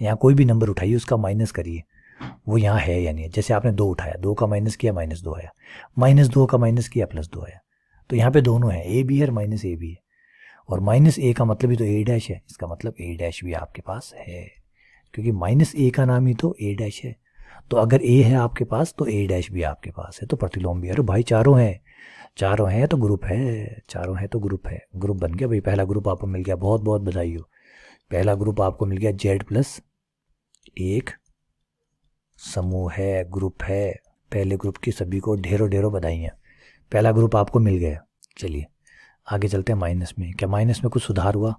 यहाँ कोई भी नंबर उठाइए उसका माइनस करिए, वो यहाँ है या नहीं है। जैसे आपने 2 उठाया, 2 का माइनस किया -2 आया, -2 का माइनस किया +2 आया। तो यहाँ पे दोनों है, ए भी है और माइनस ए भी है। और माइनस ए का मतलब ही तो ए डैश है, इसका मतलब ए डैश भी आपके पास है, क्योंकि माइनस ए का नाम ही तो ए डैश है। तो अगर ए है आपके पास तो ए डैश भी आपके पास है, तो प्रतिलोम भी है। अरे भाई चारों हैं, चारों हैं तो ग्रुप है, चारों हैं तो ग्रुप है, ग्रुप बन गया भाई। पहला ग्रुप आपको मिल गया, बहुत बहुत बधाई हो। पहला ग्रुप आपको मिल गया, जेड प्लस एक समूह है, ग्रुप है। पहले ग्रुप की सभी को ढेरों ढेरों बधाइयाँ, पहला ग्रुप आपको मिल गया। चलिए आगे चलते हैं माइनस में। क्या माइनस में कुछ सुधार हुआ?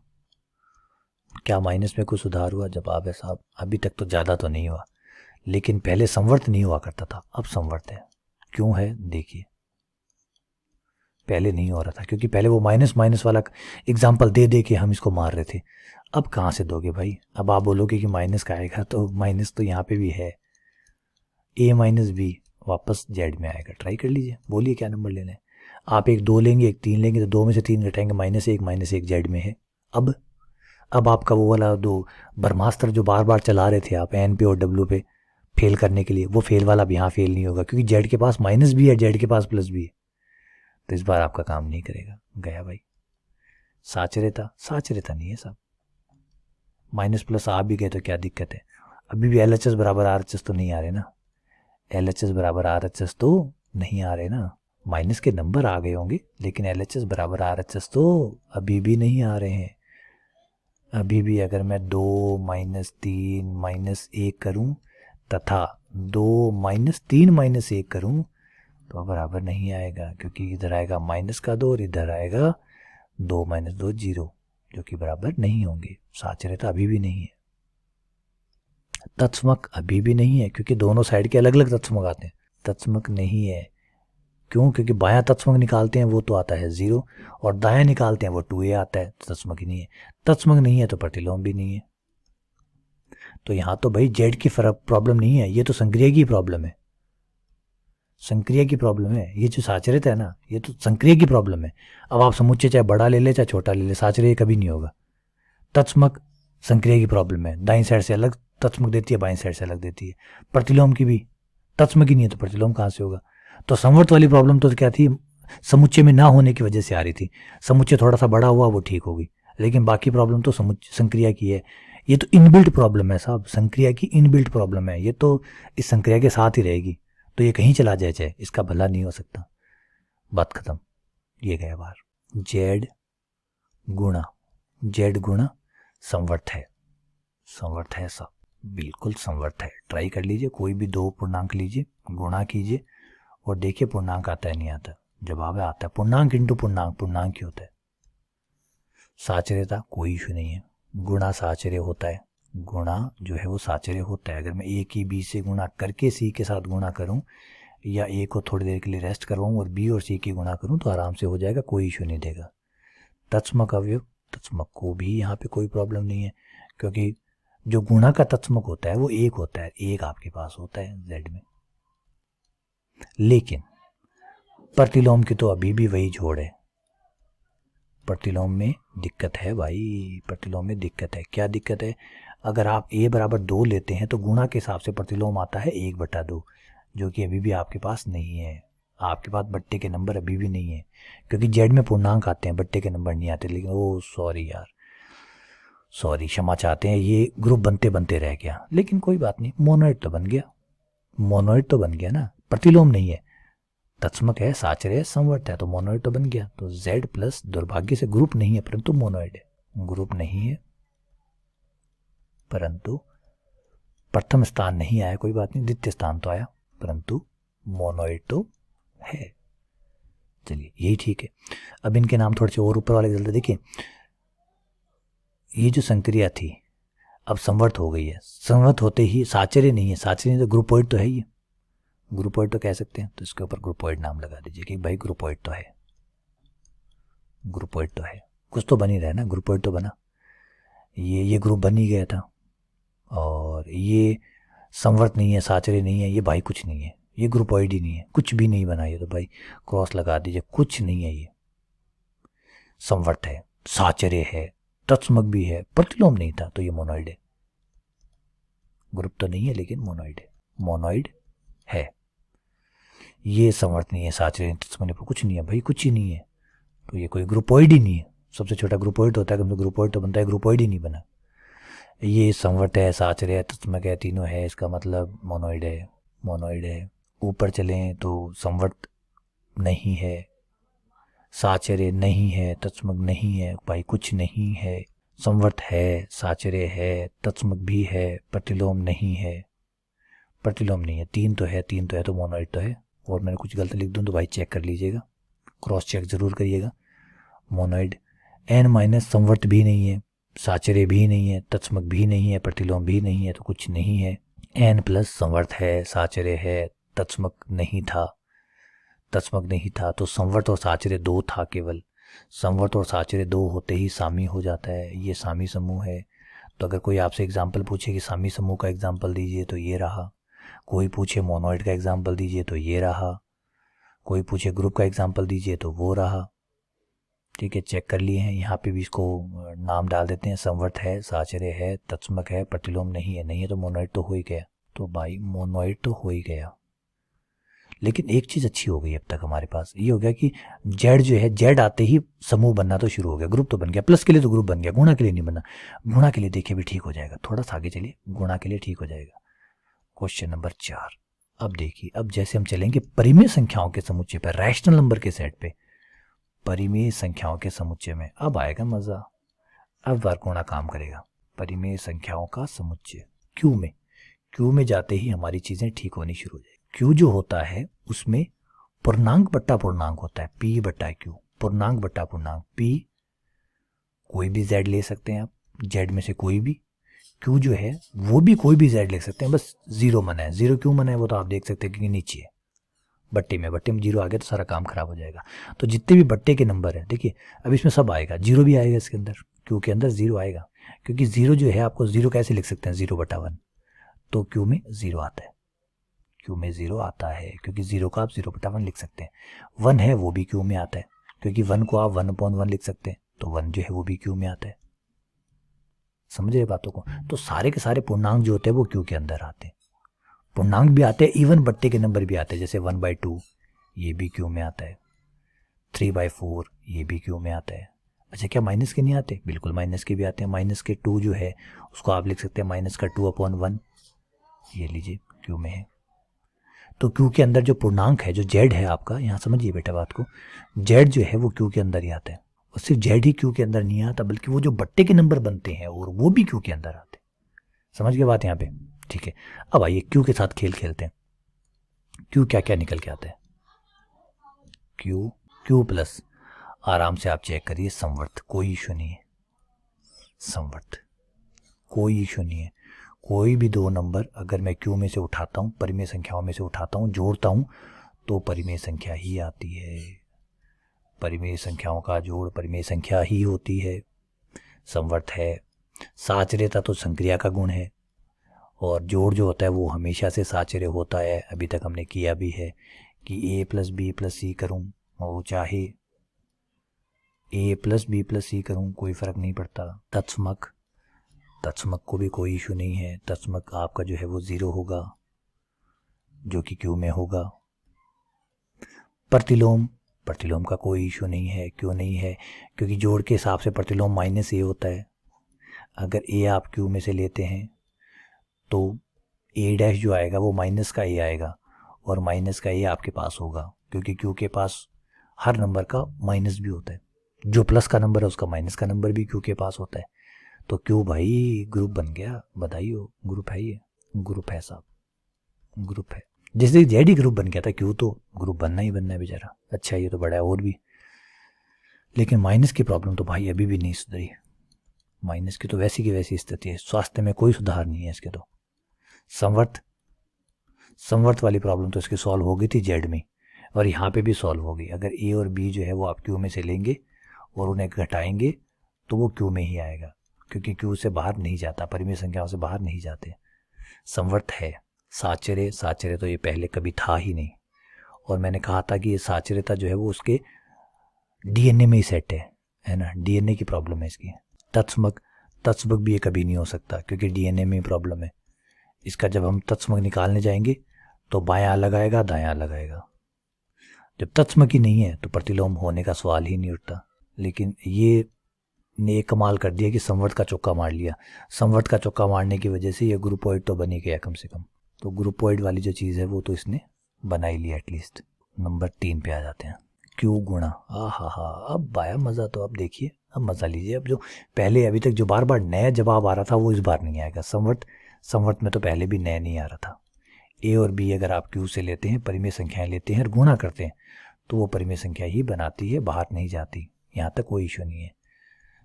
क्या माइनस में कुछ सुधार हुआ? जवाब है साहब अभी तक तो ज़्यादा तो नहीं हुआ, लेकिन पहले संवर्त नहीं हुआ करता था, अब संवर्त है। क्यों है देखिए, पहले नहीं हो रहा था क्योंकि पहले वो माइनस माइनस वाला एग्जाम्पल दे दे के हम इसको मार रहे थे। अब कहाँ से दोगे भाई? अब आप बोलोगे कि माइनस का आएगा, तो माइनस तो यहाँ पे भी है, a माइनस बी वापस जेड में आएगा। ट्राई कर लीजिए, बोलिए क्या नंबर लेना है। आप एक 2 लेंगे, एक 3 लेंगे, तो 2 में से 3 घटाएंगे, -1 जेड में है। अब आपका वो वाला दो ब्रह्मास्त्र जो बार बार चला रहे थे आप एन पे और डब्ल्यू पे फेल करने के लिए, वो फेल वाला अब यहाँ फेल नहीं होगा, क्योंकि जेड के पास माइनस भी है, जेड के पास प्लस भी है। तो इस बार आपका काम नहीं करेगा, गया भाई। साचरेता नहीं है साहब, माइनस प्लस आ भी गए तो क्या दिक्कत है? अभी भी LHS बराबर RHS तो नहीं आ रहे ना, LHS बराबर RHS तो नहीं आ रहे ना। माइनस के नंबर आ गए होंगे, लेकिन LHS बराबर RHS तो अभी भी नहीं आ रहे हैं। अभी भी अगर मैं 2 -3 -1 करूं तथा 2 -3 -1 करूं तो बराबर नहीं आएगा, क्योंकि इधर आएगा माइनस का 2 और इधर आएगा 2 - 2 0, जो कि बराबर नहीं होंगे। साचरेता अभी भी नहीं है, तत्समक अभी भी नहीं है, क्योंकि दोनों साइड के अलग अलग तत्समक आते हैं। तत्समक नहीं है, क्यों? क्योंकि बायां तत्समक निकालते हैं वो तो आता है 0, और दायां निकालते हैं वो 2a आता है, तो तत्समक ही नहीं है। तत्समक नहीं है तो प्रतिलोम भी नहीं है। तो यहाँ तो भाई जेड की प्रॉब्लम नहीं है, ये तो संक्रिया की प्रॉब्लम है, संक्रिया की प्रॉब्लम है। ये जो साचरित है ना, ये तो संक्रिया की प्रॉब्लम है। अब आप समुच्चय चाहे बड़ा ले ले चाहे छोटा ले ले, साचर्य कभी नहीं होगा। तत्समक संक्रिया की प्रॉब्लम है, दाईं साइड से अलग तत्समक देती है, बाईं साइड से अलग देती है। प्रतिलोम की भी तत्समक ही नहीं है तो प्रतिलोम कहाँ से होगा? तो संवर्त वाली प्रॉब्लम तो क्या थी? समुच्चय में ना होने की वजह से आ रही थी। समुच्चय थोड़ा सा बड़ा हुआ वो ठीक होगी, लेकिन बाकी प्रॉब्लम तो संक्रिया की है। ये तो इनबिल्ट प्रॉब्लम है साहब, संक्रिया की इनबिल्ट प्रॉब्लम है। ये तो इस संक्रिया के साथ ही रहेगी, तो ये कहीं चला जाए चाहे, इसका भला नहीं हो सकता। बात खत्म, ये गया बाहर। जेड गुणा संवर्त है, संवर्त है साहब, बिल्कुल संवर्त है। ट्राई कर लीजिए, कोई भी 2 पूर्णांक लीजिए, गुणा कीजिए और देखिए पूर्णांक आता है नहीं आता। जवाब आता है पूर्णांक इंटू पूर्णांक, पूर्णांक ही होता है। साचर्यता कोई इशू नहीं है, गुणा साचर्य होता है, गुणा जो है वो साचर्य होता है। अगर मैं a की b से गुणा करके c के साथ गुणा करूं, या a को थोड़ी देर के लिए रेस्ट करवाऊं और b और c की गुणा करूं, तो आराम से हो जाएगा, कोई इशू नहीं देगा। तत्समक अवयव, तत्समक को भी यहाँ पे कोई प्रॉब्लम नहीं है, क्योंकि जो गुणा का तत्समक होता है वो 1 होता है, 1 आपके पास होता है z में। लेकिन प्रतिलोम की तो अभी भी वही जोड़ है, प्रतिलोम में दिक्कत है भाई, प्रतिलोम में दिक्कत है। क्या दिक्कत है? अगर आप a बराबर 2 लेते हैं तो गुणा के हिसाब से प्रतिलोम आता है 1/2, जो कि अभी भी आपके पास नहीं है। आपके पास बट्टे के नंबर अभी भी नहीं है, क्योंकि जेड में पूर्णांक आते हैं, बट्टे के नंबर नहीं आते। लेकिन ओ सॉरी यार, सॉरी, क्षमा चाहते हैं, ये ग्रुप बनते बनते रह गया, लेकिन कोई बात नहीं, मोनोइड तो बन गया, मोनोइड तो बन गया ना। प्रतिलोम नहीं है, तत्समक है, साचर्य है, संवर्त है, तो मोनोइड तो बन गया। तो Z प्लस दुर्भाग्य से ग्रुप नहीं है परंतु मोनोइड है, ग्रुप नहीं है परंतु प्रथम स्थान नहीं आया, कोई बात नहीं, द्वितीय स्थान तो आया, परंतु मोनोइड तो है। चलिए यही ठीक है। अब इनके नाम थोड़े से और ऊपर वाले जल्दी देखिए। ये जो संक्रिया थी अब संवर्त हो गई है, संवर्त होते ही साचर्य नहीं है, साचर्य नहीं तो ग्रुपोइड तो है ही, ग्रुपोइड तो कह सकते हैं, तो इसके ऊपर ग्रुपोइड नाम लगा दीजिए कि भाई ग्रुपोइड तो है, ग्रुपोइड तो है, कुछ तो बन ही रहा है ना, ग्रुपोइड तो बना, ये ग्रुप बन ही गया था। और ये संवर्त नहीं है, साचर्य नहीं है, ये भाई कुछ नहीं है, ये ग्रुपॉइड ही नहीं है, कुछ भी नहीं बना ये तो भाई क्रॉस लगा दीजिए, कुछ नहीं है ये। समवर्त है, साचर्य है, तत्समक भी है, प्रतिलोम नहीं था, तो ये मोनोइड है। ग्रुप तो नहीं है लेकिन मोनोइड है, मोनोइड है। ये समवर्त नहीं है, साचर्य तत्समक कुछ नहीं है भाई, कुछ ही नहीं है, तो ये कोई ग्रुपॉइड ही नहीं है। सबसे छोटा ग्रुपॉइड होता है, ग्रुपॉइड तो बनता है, ग्रुपॉइड ही नहीं बना। ये संवर्त है, साचर्य है, तत्समक है, तीनों है, इसका मतलब मोनोइड है, मोनोइड है। ऊपर चलें तो संवर्त नहीं है, साचर्य नहीं है, तत्समक नहीं है, भाई कुछ नहीं है। संवर्त है, साचर्य है, तत्समक भी है, प्रतिलोम नहीं है, प्रतिलोम नहीं है, तीन तो है, तीन तो है, तो मोनोइड तो है। और मैंने कुछ गलत लिख दूं तो भाई चेक कर लीजिएगा, क्रॉस चेक जरूर करिएगा। मोनोइड। एन माइनस संवर्त भी नहीं है, साचर्य भी नहीं है, तत्समक भी नहीं है, प्रतिलोम भी नहीं है, तो कुछ नहीं है। एन प्लस संवर्त है, साचर्य है, तत्समक नहीं था, तत्समक नहीं था, तो संवर्त और साचर्य दो था केवल। संवर्त और साचर्य दो होते ही सामी हो जाता है, ये सामी समूह है। तो अगर कोई आपसे एग्जाम्पल पूछे कि सामी समूह का एग्जाम्पल दीजिए तो ये रहा, कोई पूछे मोनोइड का एग्जाम्पल दीजिए तो ये रहा, कोई पूछे ग्रुप का एग्जाम्पल दीजिए तो वो रहा। ठीक है, चेक कर लिए हैं। यहाँ पे भी इसको नाम डाल देते हैं, संवर्त है, साचर्य है, तत्समक है, प्रतिलोम नहीं है, नहीं है तो मोनोइड तो हो ही गया। तो भाई मोनोइड तो हो ही गया। लेकिन एक चीज़ अच्छी हो गई अब तक हमारे पास, ये हो गया कि जेड जो है, जेड आते ही समूह बनना तो शुरू हो गया, ग्रुप तो बन गया। प्लस के लिए तो ग्रुप बन गया, गुणा के लिए नहीं बना। गुणा के लिए देखिए भी ठीक हो जाएगा, थोड़ा सा आगे चलिए, गुणा के लिए ठीक हो जाएगा। Question number 4। अब देखिए, अब जैसे हम चलेंगे परिमेय संख्याओं के समुच्चय पर, रैशनल नंबर के सेट पे, परिमेय संख्याओं के समुच्चय में अब आएगा मजा। अब बार गुणा काम करेगा। परिमेय संख्याओं का समुच्चय क्यू में, क्यू में जाते ही हमारी चीजें ठीक होनी शुरू हो जाएगी। क्यू जो होता है उसमें पूर्णांक बट्टा पूर्णांक होता है, पी बट्टा क्यू, पूर्णांक बट्टा पूर्णांक। पी कोई भी जेड ले सकते हैं आप, जेड में से कोई भी। क्यू जो है वो भी कोई भी जेड ले सकते हैं, बस जीरो मना है। जीरो क्यों मना है वो तो आप देख सकते हैं क्योंकि नीचे है बट्टे में जीरो आ गया तो सारा काम खराब हो जाएगा। तो जितने भी बट्टे के नंबर है, देखिए अब इसमें सब आएगा, जीरो भी आएगा इसके अंदर, क्यू के अंदर जीरो आएगा, क्योंकि जीरो जो है आपको जीरो कैसे लिख सकते हैं, 0/1, तो क्यू में जीरो आता है, क्यू में जीरो आता है, क्योंकि जीरो का आप 0/1 लिख सकते हैं। 1 है वो भी क्यू में आता है, क्योंकि 1 को आप 1/1 लिख सकते हैं, तो 1 जो है वो भी क्यू में आता है। समझे बातों को? तो सारे के सारे पूर्णांक जो होते हैं वो क्यू के अंदर आते हैं। पूर्णांक भी आते हैं, इवन बट्टे के नंबर भी आते हैं, जैसे 1/2 ये भी क्यू में आता है, 3/4 ये भी क्यू में आता है। अच्छा, क्या माइनस के नहीं आते? बिल्कुल माइनस के भी आते हैं। माइनस के 2 जो है उसको आप लिख सकते हैं माइनस का 2/1, ये लीजिए क्यू में है। तो क्यू के अंदर जो पूर्णांक है, जो जेड है आपका, यहाँ समझिए बेटा बात को, जेड जो है वो क्यू के अंदर ही आता है। और सिर्फ जेड ही क्यू के अंदर नहीं आता, बल्कि वो जो बट्टे के नंबर बनते हैं और वो भी क्यू के अंदर आते हैं। समझ गए बात यहाँ पे? ठीक है, अब आइए क्यू के साथ खेल खेलते हैं। क्यू क्या क्या निकल के आता है? क्यू, क्यू प्लस, आराम से आप चेक करिए, संवर्त, कोई इशू नहीं है। संवर्त कोई इशू नहीं है। कोई भी दो नंबर अगर मैं क्यू में से उठाता हूँ, परिमेय संख्याओं में से उठाता हूँ, जोड़ता हूँ, तो परिमेय संख्या ही आती है। परिमेय संख्याओं का जोड़ परिमेय संख्या ही होती है। संवर्त है, साचर्यता तो संक्रिया का गुण है, और जोड़ जो होता है वो हमेशा से साचर्य होता है। अभी तक हमने किया भी है कि a + b + c करूँ, और चाहे a + b + c करूँ, कोई फर्क नहीं पड़ता। तत्समक, तत्समक को भी कोई इशू नहीं है। तत्समक आपका जो है वो 0 होगा, जो कि क्यू में होगा। प्रतिलोम, प्रतिलोम का कोई इशू नहीं है। क्यों नहीं है? क्योंकि जोड़ के हिसाब से प्रतिलोम -a होता है। अगर a आप क्यू में से लेते हैं तो a' जो आएगा वो माइनस का a आएगा, और माइनस का a आपके पास होगा, क्योंकि क्यू के पास हर नंबर का माइनस भी होता है। जो प्लस का नंबर है उसका माइनस का नंबर भी क्यू के पास होता है। तो क्यू भाई ग्रुप बन गया, बधाई हो, ग्रुप है, ये ग्रुप है साहब, ग्रुप है। जैसे जेड ही ग्रुप बन गया था, क्यू तो ग्रुप बनना ही बनना है बेचारा। अच्छा, ये तो बड़ा है और भी, लेकिन माइनस की प्रॉब्लम तो भाई अभी भी नहीं सुधरी। माइनस की तो वैसी की वैसी स्थिति है, स्वास्थ्य में कोई सुधार नहीं है इसके। तो संवर्त, संवर्त वाली प्रॉब्लम तो इसकी सॉल्व हो गई थी जेड में, और यहाँ पे भी सॉल्व होगी। अगर ए और बी जो है वो आप क्यू में से लेंगे और उन्हें घटाएंगे तो वो क्यू में ही आएगा, क्योंकि क्यू से बाहर नहीं जाता, परिमेय संख्याओं से बाहर नहीं जाते। संवर्त है, साचर्य, साचर्य तो ये पहले कभी था ही नहीं, और मैंने कहा था कि ये साचर्यता जो है वो उसके डीएनए में ही सेट है ना, डीएनए की प्रॉब्लम है इसकी। तत्समक, तत्समक भी ये कभी नहीं हो सकता क्योंकि डीएनए में ही प्रॉब्लम है इसका। जब हम तत्समक निकालने जाएंगे तो बायां अलग आएगा, दायां अलग आएगा। जब तत्समक ही नहीं है तो प्रतिलोम होने का सवाल ही नहीं उठता। लेकिन ये ने एक कमाल कर दिया कि संवर्त का चौका मार लिया। संवर्त का चौका मारने की वजह से ये ग्रुपोइड तो बन ही गया कम से कम। तो ग्रुपोइड वाली जो चीज़ है वो तो इसने बना ही लिया एटलीस्ट। नंबर 3 पे आ जाते हैं, क्यू गुणा। हा, अब आया मज़ा। तो अब देखिए, अब मज़ा लीजिए। अब जो पहले अभी तक जो बार बार नया जवाब आ रहा था वो इस बार नहीं आएगा। संवर्त में तो पहले भी नया नहीं आ रहा था। ए और बी अगर आप क्यू से लेते हैं, परिमेय संख्याएं लेते हैं और गुणा करते हैं तो वो परिमेय संख्या ही बनाती है, बाहर नहीं जाती। यहाँ तक कोई इशू नहीं है।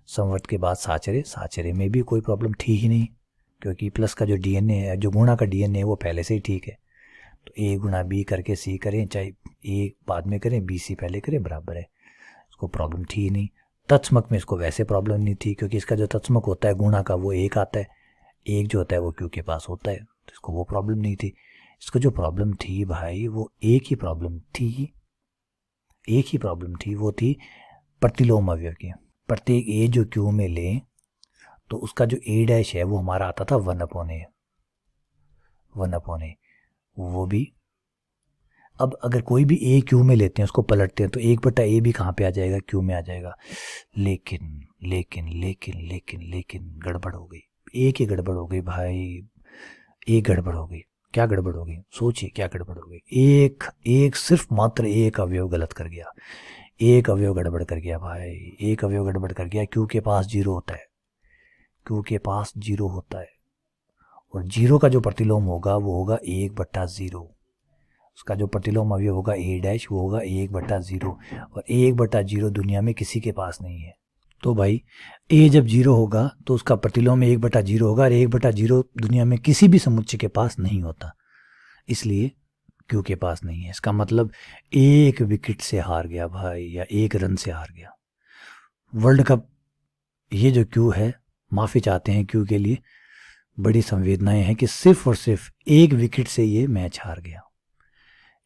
संवर्त के बाद साचर्य, साचर्य में भी कोई प्रॉब्लम थी ही नहीं क्योंकि प्लस का जो डीएनए है, जो गुणा का डीएनए है वो पहले से ही ठीक है। तो ए गुणा बी करके सी करें, चाहे ए बाद में करें बी सी पहले करें, बराबर है। इसको प्रॉब्लम थी ही नहीं। तत्समक में इसको वैसे प्रॉब्लम नहीं थी क्योंकि इसका जो तत्समक होता है गुणा का वो एक आता है, एक जो होता है वो क्यू के पास होता है, तो इसको वो प्रॉब्लम नहीं थी। इसको जो प्रॉब्लम थी भाई वो एक ही प्रॉब्लम थी, एक ही प्रॉब्लम थी, वो थी प्रतिलोम अवयव की। प्रत्येक ए जो क्यू में लें तो उसका जो ए डैश है वो हमारा आता था 1/a, 1/a। वो भी अब अगर कोई भी ए क्यू में लेते हैं उसको पलटते हैं तो 1/a भी कहाँ पे आ जाएगा, क्यू में आ जाएगा। लेकिन लेकिन लेकिन लेकिन लेकिन गड़बड़ हो गई, एक ही गड़बड़ हो गई भाई, एक गड़बड़ हो गई। क्या गड़बड़ हो गई, सोचिए क्या गड़बड़ हो गई। एक सिर्फ मात्र एक अवयव गलत कर गया, एक अवयव गड़बड़ कर गया भाई, एक अवयव गड़बड़ कर गया। क्यू के पास 0 होता है, क्यू के पास 0 होता है, और 0 का जो प्रतिलोम होगा वो होगा 1/0। उसका जो प्रतिलोम अवयव होगा ए डैश वो होगा 1/0, और 1/0 दुनिया में किसी के पास नहीं है। तो भाई ए जब 0 होगा तो उसका प्रतिलोम 1/0 होगा, और 1/0 दुनिया में किसी भी समुच्चय के पास नहीं होता, इसलिए क्यू के पास नहीं है। इसका मतलब एक विकेट से हार गया भाई, या एक रन से हार गया वर्ल्ड कप। ये जो क्यू है, माफ़ी चाहते हैं क्यू के लिए, बड़ी संवेदनाएं हैं कि सिर्फ और सिर्फ एक विकेट से ये मैच हार गया,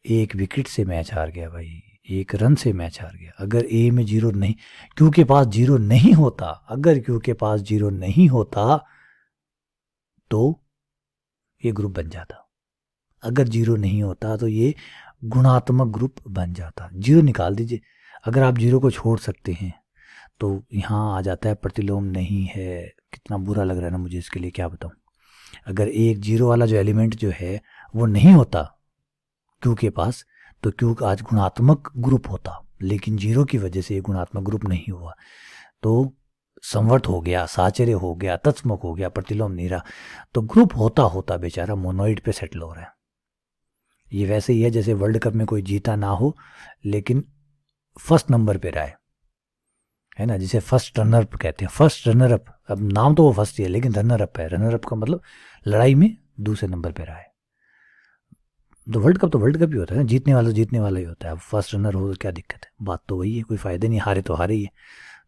एक विकेट से मैच हार गया भाई, एक रन से मैच हार गया। अगर ए में 0 नहीं, क्यू के पास 0 नहीं होता, अगर क्यू के पास 0 नहीं होता तो ये ग्रुप बन जाता। अगर 0 नहीं होता तो ये गुणात्मक ग्रुप बन जाता। 0 निकाल दीजिए, अगर आप 0 को छोड़ सकते हैं तो यहाँ आ जाता है प्रतिलोम नहीं है। कितना बुरा लग रहा है ना मुझे इसके लिए, क्या बताऊँ। अगर एक 0 वाला जो एलिमेंट जो है वो नहीं होता क्यू के पास तो क्यू आज गुणात्मक ग्रुप होता, लेकिन 0 की वजह से ये गुणात्मक ग्रुप नहीं हुआ। तो संवर्त हो गया, साचर्य हो गया, तत्समक हो गया, प्रतिलोम नहीं रहा, तो ग्रुप होता होता बेचारा मोनोइड पे सेटल हो रहा है। ये वैसे ही है जैसे वर्ल्ड कप में कोई जीता ना हो लेकिन फर्स्ट नंबर पे रहा है ना, जिसे फर्स्ट रनर अप कहते हैं। फर्स्ट रनर अप, अब नाम तो वो फर्स्ट ही है लेकिन रनर अप है। रनर अप का मतलब लड़ाई में दूसरे नंबर पे रहा है। तो वर्ल्ड कप ही होता है ना, जीतने वाला ही होता है। अब फर्स्ट रनर हो तो क्या दिक्कत है, बात तो वही है, कोई फायदे नहीं, हारे तो हारे ही है।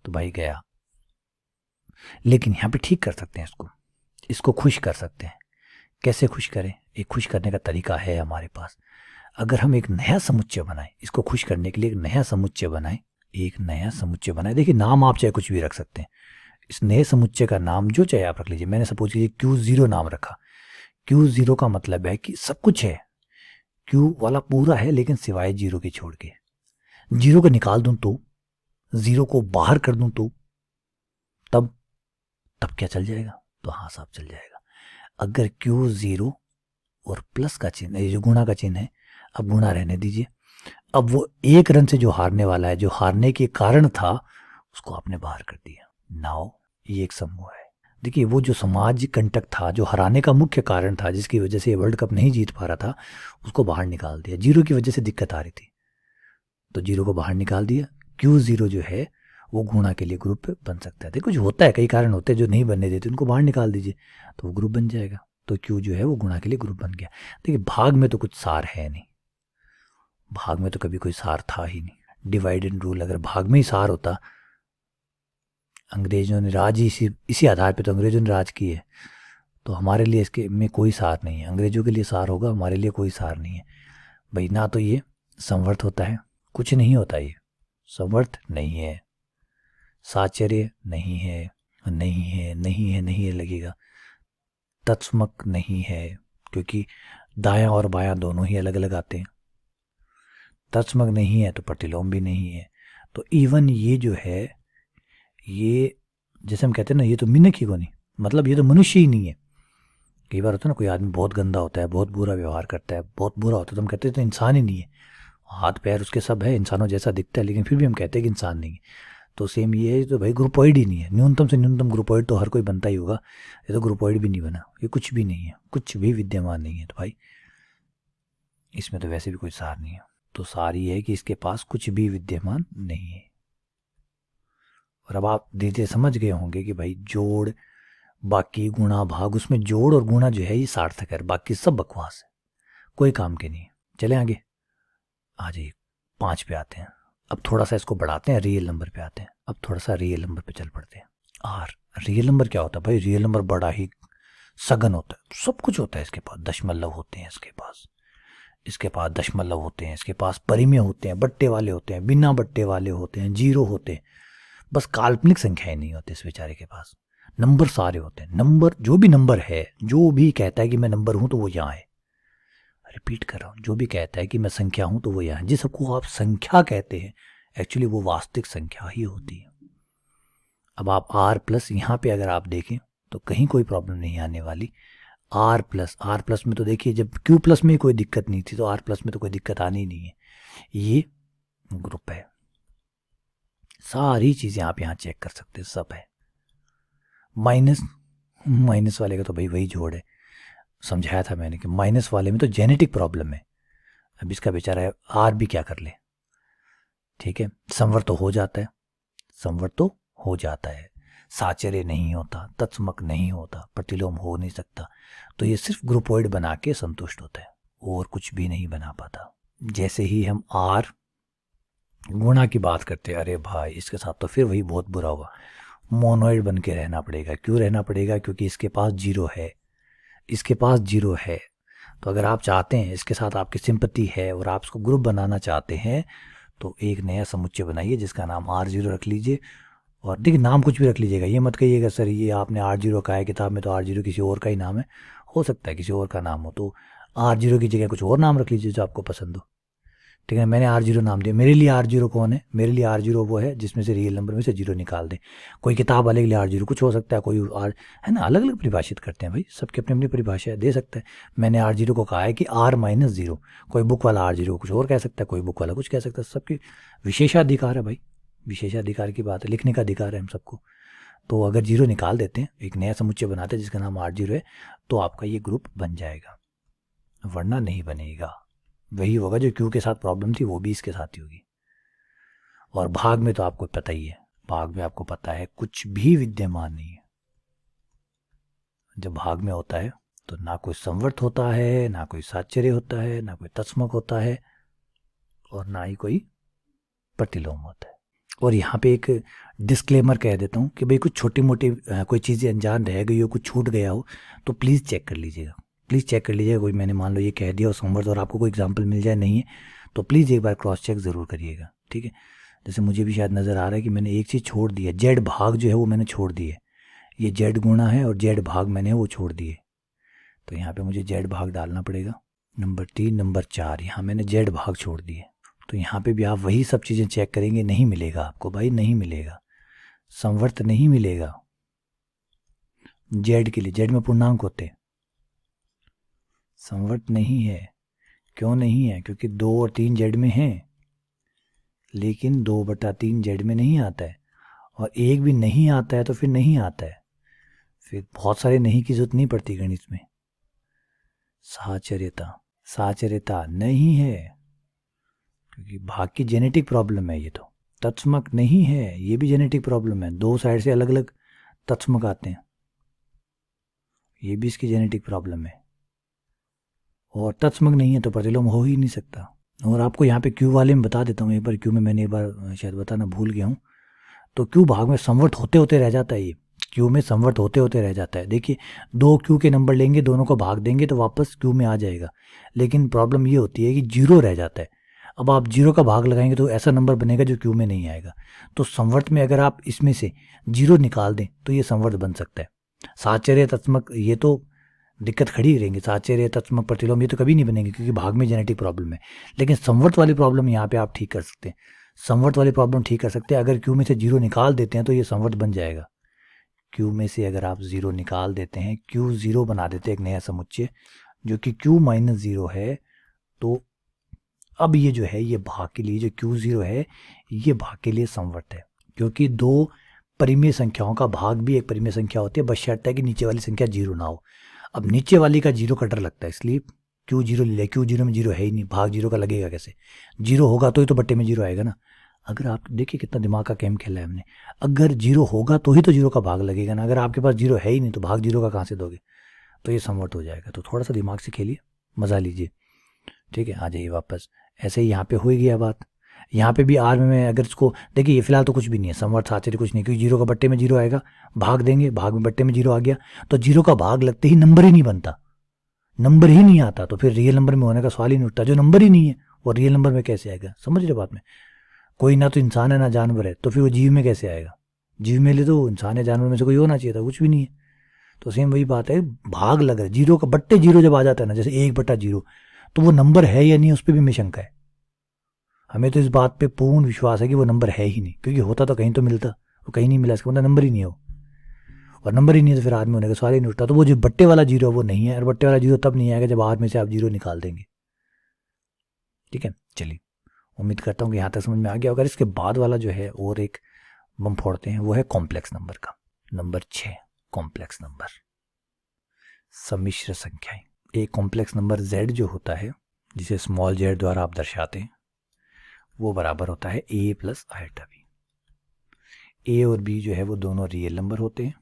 तो भाई गया, लेकिन यहाँ पे ठीक कर सकते हैं इसको खुश कर सकते हैं। कैसे खुश करें, एक खुश करने का तरीका है हमारे पास। अगर हम एक नया समुच्चय बनाएं, इसको खुश करने के लिए एक नया समुच्चय बनाएं, देखिए नाम आप चाहे कुछ भी रख सकते हैं। इस नए समुच्चय का नाम जो चाहे आप रख लीजिए। मैंने सपोज कीजिए Q0 नाम रखा। Q0 का मतलब है कि सब कुछ है, Q वाला पूरा है लेकिन सिवाय 0 के छोड़ के। 0 को निकाल दूं तो, 0 को बाहर कर दूं तो तब क्या चल जाएगा, तो हाँ साहब चल जाएगा। अगर Q0 और प्लस का चिन्ह, ये जो गुणा का चिन्ह है, अब गुणा रहने दीजिए। अब वो एक रन से जो हारने वाला है, जो हारने के कारण था, उसको आपने बाहर कर दिया। नाउ ये एक समूह है। देखिए वो जो समाज कंटक था, जो हराने का मुख्य कारण था, जिसकी वजह से ये वर्ल्ड कप नहीं जीत पा रहा था, उसको बाहर निकाल दिया। 0 की वजह से दिक्कत आ रही थी तो 0 को बाहर निकाल दिया। Q0 जो है वो गुणा के लिए ग्रुप बन सकता है। कुछ होता है, कई कारण होते हैं जो नहीं बनने देते, उनको बाहर निकाल दीजिए तो वो ग्रुप बन जाएगा। तो Q जो है वो गुणा के लिए ग्रुप बन गया। देखिए भाग में तो कुछ सार है नहीं, भाग में तो कभी कोई सार था ही नहीं। डिवाइड एंड रूल, अगर भाग में ही सार होता, अंग्रेजों ने राज ही इसी आधार पे तो अंग्रेजों ने राज की है, तो हमारे लिए इसके में कोई सार नहीं है। अंग्रेजों के लिए सार होगा, हमारे लिए कोई सार नहीं है भाई। ना तो ये संवर्त होता है, कुछ नहीं होता, ये संवर्त नहीं है, साचर्य नहीं है, नहीं है नहीं है नहीं है लगेगा, तत्समक नहीं है क्योंकि दायां और बायां दोनों ही अलग अलग आते हैं, तत्समक नहीं है तो प्रतिलोम भी नहीं है। तो इवन ये जो है, ये जैसे हम कहते हैं ना, ये तो मिनक ही को नहीं, मतलब ये तो मनुष्य ही नहीं है। कई बार होता है ना, कोई आदमी बहुत गंदा होता है, बहुत बुरा व्यवहार करता है, बहुत बुरा होता है, तो हम कहते हैं तो इंसान ही नहीं है, हाथ पैर उसके सब है, इंसानों जैसा दिखता है, लेकिन फिर भी हम कहते हैं कि इंसान नहीं है। तो सेम ये है, तो भाई ग्रुपोइड ही नहीं है, न्यूनतम से न्यूनतम ग्रुपोइड तो हर कोई बनता ही होगा, ये तो ग्रुपोइड भी नहीं बना, ये कुछ भी नहीं है, कुछ भी विद्यमान नहीं है। तो भाई इसमें तो वैसे भी कोई सार नहीं है। तो सार ये है कि इसके पास कुछ भी विद्यमान नहीं है। और अब आप धीरे समझ गए होंगे कि भाई जोड़, बाकी गुणा भाग, उसमें जोड़ और गुणा जो है ये सार्थक है, बाकी सब बकवास है, कोई काम के नहीं है। चले आगे, आ जाइए 5 पे आते हैं। अब थोड़ा सा इसको बढ़ाते हैं, रियल नंबर पे आते हैं। अब थोड़ा सा रियल नंबर पे चल पड़ते हैं। आर रियल नंबर क्या होता है भाई? रियल नंबर बड़ा ही सघन होता है, सब कुछ होता है इसके पास, दशमलव होते हैं इसके पास दशमलव होते हैं, इसके पास परिमेय होते हैं, बट्टे वाले होते हैं, बिना बट्टे वाले होते हैं, जीरो होते हैं, बस काल्पनिक संख्याएं नहीं होती इस बेचारे के पास। नंबर सारे होते हैं, नंबर जो भी नंबर है, जो भी कहता है कि मैं नंबर हूं तो वो यहाँ है। रिपीट कर रहा हूं, जो भी कहता है कि मैं संख्या हूं तो वो यहाँ है। जिसको आप संख्या कहते हैं एक्चुअली वो वास्तविक संख्या ही होती है। अब आप आर प्लस यहाँ पे अगर आप देखें तो कहीं कोई प्रॉब्लम नहीं आने वाली। आर प्लस में तो देखिए, जब क्यू प्लस में कोई दिक्कत नहीं थी तो आर प्लस में तो कोई दिक्कत आनी ही नहीं है। ये ग्रुप है, सारी चीजें आप यहाँ चेक कर सकते हैं, सब है। माइनस वाले का तो भाई वही जोड़ है, समझाया था मैंने कि माइनस वाले में तो जेनेटिक प्रॉब्लम है। अब इसका बेचारा आर भी क्या कर ले, ठीक है। संवर्त तो हो जाता है, साचर्य नहीं होता, तत्समक नहीं होता, प्रतिलोम हो नहीं सकता, तो ये सिर्फ ग्रुपोइड बना के संतुष्ट होता है और कुछ भी नहीं बना पाता। जैसे ही हम आर गुणा की बात करते हैं, अरे भाई इसके साथ तो फिर वही बहुत बुरा होगा, मोनोइड बन के रहना पड़ेगा। क्यों रहना पड़ेगा? क्योंकि इसके पास जीरो है, तो अगर आप चाहते हैं, इसके साथ आपकी सिंपत्ति है और आप इसको ग्रुप बनाना चाहते हैं, तो एक नया समुच्चय बनाइए जिसका नाम R0 रख लीजिए। और देखिए, नाम कुछ भी रख लीजिएगा, ये मत कहिएगा सर ये आपने R0 का है, किताब में तो R0 किसी और का ही नाम है, हो सकता है किसी और का नाम हो, तो R0 की जगह कुछ और नाम रख लीजिए जो आपको पसंद हो, ठीक है। मैंने R0 नाम दिया। मेरे लिए R0 कौन है? मेरे लिए R0 वो है जिसमें से रियल नंबर में से 0 निकाल दे। कोई किताब वाले के लिए R0 कुछ हो सकता है, कोई R है ना, अलग अलग परिभाषित करते हैं भाई, सबकी अपनी अपनी परिभाषा दे सकता है। मैंने R0 को कहा है कि R-0, कोई बुक वाला R0 कुछ और कह सकता है, कोई बुक वाला कुछ कह सकता है, सबकी विशेषाधिकार है भाई, विशेषाधिकार की बात है, लिखने का अधिकार है हम सबको। तो अगर 0 निकाल देते हैं, एक नया समुच्चय बनाते हैं जिसका नाम R0 है, तो आपका ये ग्रुप बन जाएगा, वरना नहीं बनेगा। वही होगा जो क्यू के साथ प्रॉब्लम थी, वो भी इसके साथ ही होगी। और भाग में तो आपको पता ही है, भाग में आपको पता है कुछ भी विद्यमान नहीं है। जब भाग में होता है तो ना कोई संवर्त होता है, ना कोई साचर्य होता है, ना कोई तत्समक होता है, और ना ही कोई प्रतिलोम होता है। और यहाँ पे एक डिस्क्लेमर कह देता हूँ कि भाई कुछ छोटी मोटी कोई चीज़ें अनजान रह गई हो, कुछ छूट गया हो, तो प्लीज़ चेक कर लीजिएगा, कोई मैंने मान लो ये कह दिया और संवर्त और आपको कोई एग्जांपल मिल जाए नहीं है, तो प्लीज़ एक बार क्रॉस चेक ज़रूर करिएगा, ठीक है। जैसे मुझे भी शायद नज़र आ रहा है कि मैंने एक चीज़ छोड़ दी है, जेड भाग जो है वो मैंने छोड़ दी है, ये जेड गुणा है और जेड भाग मैंने वो छोड़ दिए, तो यहाँ पे मुझे जेड भाग डालना पड़ेगा। नंबर 3, नंबर 4, यहाँ मैंने जेड भाग छोड़ दिए, तो यहाँ पे भी आप वही सब चीज़ें चेक करेंगे, नहीं मिलेगा आपको भाई, नहीं मिलेगा, संवर्त नहीं मिलेगा। जेड के लिए, जेड में पूर्णांक होते हैं, संवर्त नहीं है। क्यों नहीं है? क्योंकि 2 और 3 जेड में है, लेकिन 2/3 जेड में नहीं आता है, और एक भी नहीं आता है तो फिर नहीं आता है, फिर बहुत सारे नहीं की जरूरत नहीं पड़ती गणित में। साचर्यता नहीं है क्योंकि भाग की जेनेटिक प्रॉब्लम है ये तो। तत्समक नहीं है, ये भी जेनेटिक प्रॉब्लम है, 2 साइड से अलग अलग तत्समक आते हैं, ये भी इसकी जेनेटिक प्रॉब्लम है। और तत्समक नहीं है तो प्रतिलोम हो ही नहीं सकता। और आपको यहाँ पे क्यू वाले में बता देता हूँ एक बार, क्यू में मैंने एक बार शायद बताना भूल गया हूँ, तो क्यू भाग में संवर्त होते होते रह जाता है ये, क्यू में समवर्त होते होते रह जाता है। देखिए, 2 क्यू के नंबर लेंगे, दोनों को भाग देंगे तो वापस क्यू में आ जाएगा, लेकिन प्रॉब्लम ये होती है कि 0 रह जाता है। अब आप 0 का भाग लगाएंगे तो ऐसा नंबर बनेगा जो क्यू में नहीं आएगा। तो समवर्त में अगर आप इसमें से 0 निकाल दें तो ये समवर्त बन सकता है। साहचर्य तत्समक ये तो दिक्कत खड़ी रहेंगी, साहचर्य तत्समक प्रतिलोम ये तो कभी नहीं बनेंगे क्योंकि भाग में जेनेटिक प्रॉब्लम है। लेकिन समवर्त वाली प्रॉब्लम यहाँ पे आप ठीक कर सकते हैं, समवर्त वाली प्रॉब्लम ठीक कर सकते हैं। अगर क्यू में से 0 निकाल देते हैं तो ये समवर्त बन जाएगा। क्यू में से अगर आप 0 निकाल देते हैं, क्यू 0 बना देते हैं एक नया समुच्चय जो कि क्यू माइनस 0 है, तो अब ये जो है ये भाग के लिए जो क्यू 0 है ये भाग के लिए समवर्त है, क्योंकि 2 परिमेय संख्याओं का भाग भी एक परिमेय संख्या होती है, बशर्ते कि नीचे वाली संख्या 0 ना हो। अब नीचे वाली का 0 का डर लगता है, इसलिए क्यू 0 ले लिया। क्यू 0 में 0 है ही नहीं, भाग 0 का लगेगा कैसे? 0 होगा तो ही तो बट्टे में 0 आएगा ना। अगर आप देखिए कितना दिमाग का गेम खेला है हमने, अगर 0 होगा तो ही तो 0 का भाग लगेगा ना। अगर आपके पास 0 है ही नहीं तो भाग 0 का कहाँ से दोगे? तो ये समवर्त हो जाएगा। तो थोड़ा सा दिमाग से खेलिए, मज़ा लीजिए, ठीक है। आ जाइए वापस। ऐसे ही यहाँ पे हो ही गया बात। यहाँ पे भी आर में अगर इसको देखिए, ये फिलहाल तो कुछ भी नहीं है, समवर्त साहचर्य कुछ नहीं, क्योंकि 0 का बट्टे में 0 आएगा, भाग देंगे, भाग में बट्टे में 0 आ गया, तो 0 का भाग लगते ही नंबर ही नहीं बनता, नंबर ही नहीं आता, तो फिर रियल नंबर में होने का सवाल ही नहीं उठता। जो नंबर ही नहीं है वो रियल नंबर में कैसे आएगा? समझ रहे बात में? कोई ना तो इंसान है ना जानवर है, तो फिर वो जीव में कैसे आएगा? जीव में ले तो इंसान है, जानवर में से कोई होना चाहिए था, कुछ भी नहीं है। तो सेम वही बात है, भाग लग रहा है 0 का बट्टे 0 जब आ जाता है ना, जैसे 1/0, तो वो नंबर है या नहीं उस पर भी हमें शंका है। हमें तो इस बात पे पूर्ण विश्वास है कि वो नंबर है ही नहीं, क्योंकि होता तो कहीं तो मिलता, वो कहीं नहीं मिला, इसका मतलब नंबर ही नहीं हो, और नंबर ही नहीं है तो फिर आदमी होने का सवाल ही नहीं उठता। तो वो जो बट्टे वाला 0 है वो नहीं है, और बट्टे वाला 0 तब नहीं आएगा जब आर में से आप 0 निकाल देंगे, ठीक है। चलिए, उम्मीद करता हूँ कि यहाँ तक समझ में आ गया। अगर इसके बाद वाला जो है और एक बम फोड़ते हैं, वो है कॉम्प्लेक्स नंबर का। नंबर 6, कॉम्प्लेक्स नंबर, सम्मिश्र संख्याएं। एक कॉम्प्लेक्स नंबर z जो होता है, जिसे स्मॉल z द्वारा आप दर्शाते हैं, वो बराबर होता है a plus eta b। a और b जो है वो दोनों रियल नंबर होते हैं,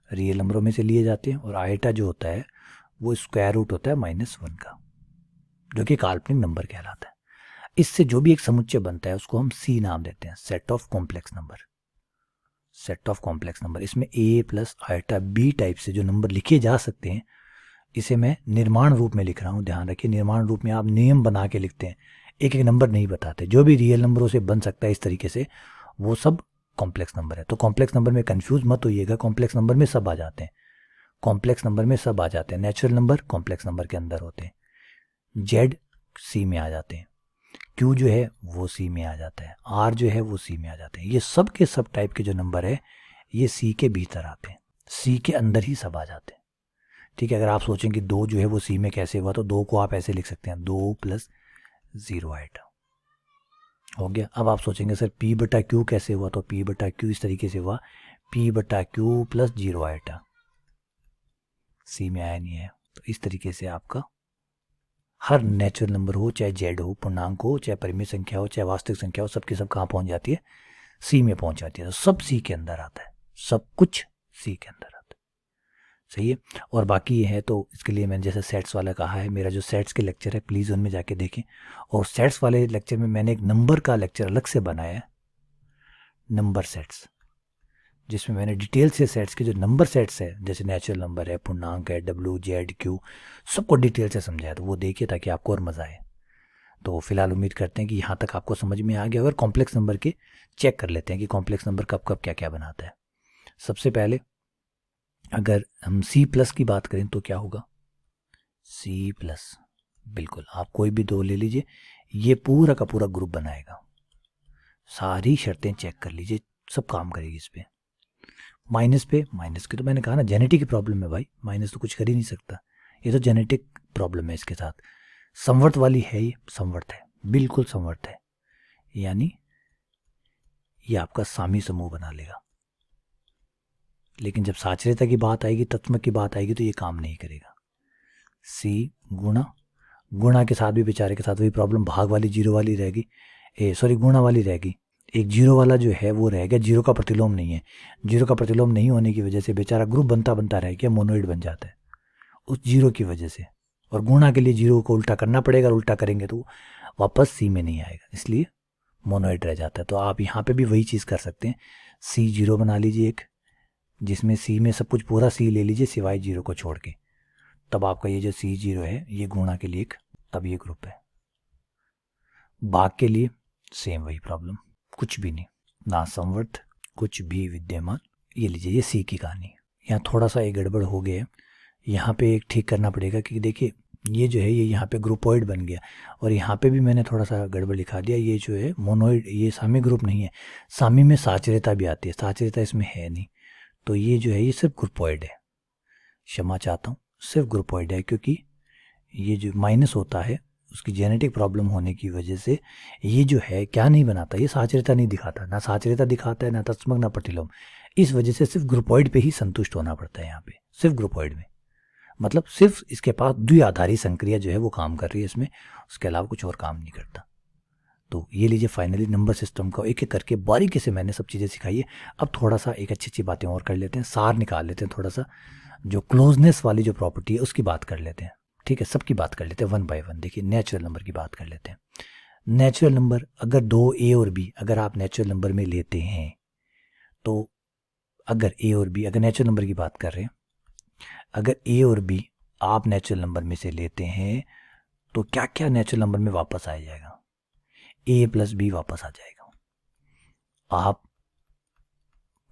रियल नंबरों में से लिए जाते हैं, और आयटा जो होता है वो स्क्वायर रूट होता है -1 का, जो कि काल्पनिक नंबर कहलाता है। इससे जो भी एक समुच्चय बनता है उसको हम C नाम देते हैं, set of complex number, set of complex number. इसमें a plus eta b type से जो नंबर लिखे जा सकते हैं, इसे मैं निर्माण रूप में लिख रहा हूँ, ध्यान रखिए। निर्माण रूप में आप नियम बना के लिखते हैं, एक एक नंबर नहीं बताते। जो भी रियल नंबरों से बन सकता है इस तरीके से, वो सब कॉम्प्लेक्स नंबर है। तो कॉम्प्लेक्स नंबर में कंफ्यूज मत होइएगा, कॉम्प्लेक्स नंबर में सब आ जाते हैं, कॉम्प्लेक्स नंबर में सब आ जाते हैं। नेचुरल नंबर कॉम्प्लेक्स नंबर के अंदर होते हैं, जेड सी में आ जाते हैं, क्यू जो है वो सी में आ जाता है, आर जो है वो सी में आ जाते हैं। ये सब के सब टाइप के जो नंबर है ये सी के भीतर आते हैं, सी के अंदर ही सब आ जाते हैं, ठीक है। अगर आप सोचें कि 2 जो है वो सी में कैसे हुआ, तो 2 को आप ऐसे लिख सकते हैं, 2 + 0 आइटा हो गया। अब आप सोचेंगे सर p/q कैसे हुआ, तो p/q इस तरीके से हुआ, p/q + 0 आइटा, सी में आया नहीं है। तो इस तरीके से आपका हर नेचुरल नंबर हो, चाहे जेड हो, पूर्णांक हो, चाहे परिमेय संख्या हो, चाहे वास्तविक संख्या हो, सबके सब कहाँ पहुंच जाती है? सी में पहुंच जाती है। तो सब सी के अंदर आता है, सब कुछ सी के अंदर आता है, सही है। और बाकी ये है, तो इसके लिए मैंने जैसे सेट्स वाला कहा है, मेरा जो सेट्स के लेक्चर है प्लीज़ उनमें जाके देखें। और सेट्स वाले लेक्चर में मैंने एक नंबर का लेक्चर अलग से बनाया है, नंबर सेट्स, जिसमें मैंने डिटेल से सेट्स के जो नंबर सेट्स है, जैसे नेचुरल नंबर है, पूर्णांक है, W, Z, Q, सबको डिटेल से समझाया। तो वो देखिए ताकि आपको और मज़ा आए। तो फिलहाल उम्मीद करते हैं कि यहाँ तक आपको समझ में आ गया। अगर कॉम्प्लेक्स नंबर के चेक कर लेते हैं कि कॉम्प्लेक्स नंबर कब कब क्या क्या बनाता है। सबसे पहले अगर हम C+ की बात करें तो क्या होगा? C+, बिल्कुल आप कोई भी 2 ले लीजिए, ये पूरा का पूरा ग्रुप बनाएगा। सारी शर्तें चेक कर लीजिए, सब काम करेगी इस पर। माइनस पे, माइनस की तो मैंने कहा ना जेनेटिक प्रॉब्लम है भाई, माइनस तो कुछ कर ही नहीं सकता, ये तो जेनेटिक प्रॉब्लम है इसके साथ। समवर्त वाली है, ये समवर्त है, बिल्कुल समवर्त है, यानी ये आपका सामी समूह बना लेगा। लेकिन जब साचर्यता की बात आएगी, तत्समक की बात आएगी, तो ये काम नहीं करेगा। C गुणा के साथ भी बेचारे के साथ वही प्रॉब्लम, भाग वाली 0 वाली रहेगी, गुणा वाली रहेगी। एक 0 वाला जो है वो रह गया, 0 का प्रतिलोम नहीं है। 0 का प्रतिलोम नहीं होने की वजह से बेचारा ग्रुप बनता बनता रह गया, मोनोइड बन जाता है उस 0 की वजह से। और गुणा के लिए 0 को उल्टा करना पड़ेगा, उल्टा करेंगे तो वापस C में नहीं आएगा, इसलिए मोनोइड रह जाता है। तो आप यहाँ पे भी वही चीज़ कर सकते हैं, C0 बना लीजिए एक, जिसमें सी में सब कुछ पूरा सी ले लीजिए सिवाय जीरो को छोड़ के, तब आपका ये जो C0 है ये गुणा के लिए तब ये ग्रुप है। भाग के लिए सेम वही प्रॉब्लम, कुछ भी नहीं, ना समवर्त कुछ भी विद्यमान। ये लीजिए ये सी की कहानी। यहाँ थोड़ा सा एक गड़बड़ हो गया, यहाँ पे एक ठीक करना पड़ेगा कि देखिए ये जो है ये यहाँ पे ग्रुपोइड बन गया, और यहाँ पे भी मैंने थोड़ा सा गड़बड़ लिखा दिया। ये जो है मोनोइड, ये सामी ग्रुप नहीं है, सामी में साचर्यता भी आती है, साचर्यता इसमें है नहीं, तो ये जो है ये सिर्फ ग्रुपोइड है। क्षमा चाहता हूँ, सिर्फ ग्रुपोइड है, क्योंकि ये जो माइनस होता है उसकी जेनेटिक प्रॉब्लम होने की वजह से ये जो है क्या नहीं बनाता, ये साचर्यता नहीं दिखाता, ना साचर्यता दिखाता है, ना तत्समक ना प्रतिलोम। इस वजह से सिर्फ ग्रुपोइड पे ही संतुष्ट होना पड़ता है यहाँ पे, सिर्फ ग्रुपोइड में, मतलब सिर्फ इसके पास द्विआधारी संक्रिया जो है वो काम कर रही है इसमें, उसके अलावा कुछ और काम नहीं करता। तो ये लीजिए फाइनली नंबर सिस्टम का एक एक करके बारीकी से मैंने सब चीज़ें सिखाई है। अब थोड़ा सा एक अच्छी अच्छी बातें और कर लेते हैं, सार निकाल लेते हैं, थोड़ा सा जो क्लोजनेस वाली जो प्रॉपर्टी है उसकी बात कर लेते हैं। ठीक है, सबकी बात कर लेते हैं वन बाय वन। देखिए नेचुरल नंबर की बात कर लेते हैं। नेचुरल नंबर अगर दो ए और बी अगर आप नेचुरल नंबर में लेते हैं, तो अगर ए और बी, अगर नेचुरल नंबर की बात कर रहे हैं, अगर ए और बी आप नेचुरल नंबर में से लेते हैं तो क्या क्या नेचुरल नंबर में वापस आ जाएगा? ए प्लस बी वापस आ जाएगा। आप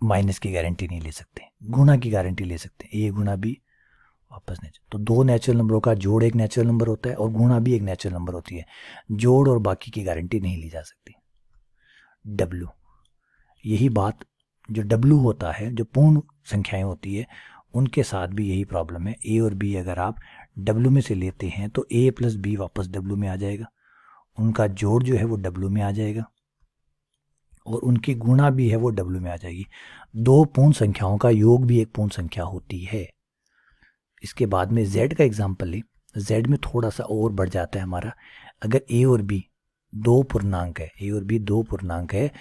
माइनस की गारंटी नहीं ले सकते, गुणा की गारंटी ले सकते हैं। ए गुणा बी वापस नेचुरल, तो दो नेचुरल नंबरों का जोड़ एक नेचुरल नंबर होता है और गुणा भी एक नेचुरल नंबर होती है। जोड़ और बाकी की गारंटी नहीं ली जा सकती। डब्लू, यही बात जो डब्लू होता है, जो पूर्ण संख्याएं होती है, उनके साथ भी यही प्रॉब्लम है। ए और बी अगर आप डब्लू में से लेते हैं तो ए प्लस बी वापस डब्लू में आ जाएगा, उनका जोड़ जो है वो डब्लू में आ जाएगा और उनकी गुणा भी है वो डब्लू में आ जाएगी। दो पूर्ण संख्याओं का योग भी एक पूर्ण संख्या होती है। इसके बाद में z का एग्जाम्पल लें, z में थोड़ा सा और बढ़ जाता है हमारा। अगर a और b दो पूर्णांक है, a और b दो पूर्णांक है,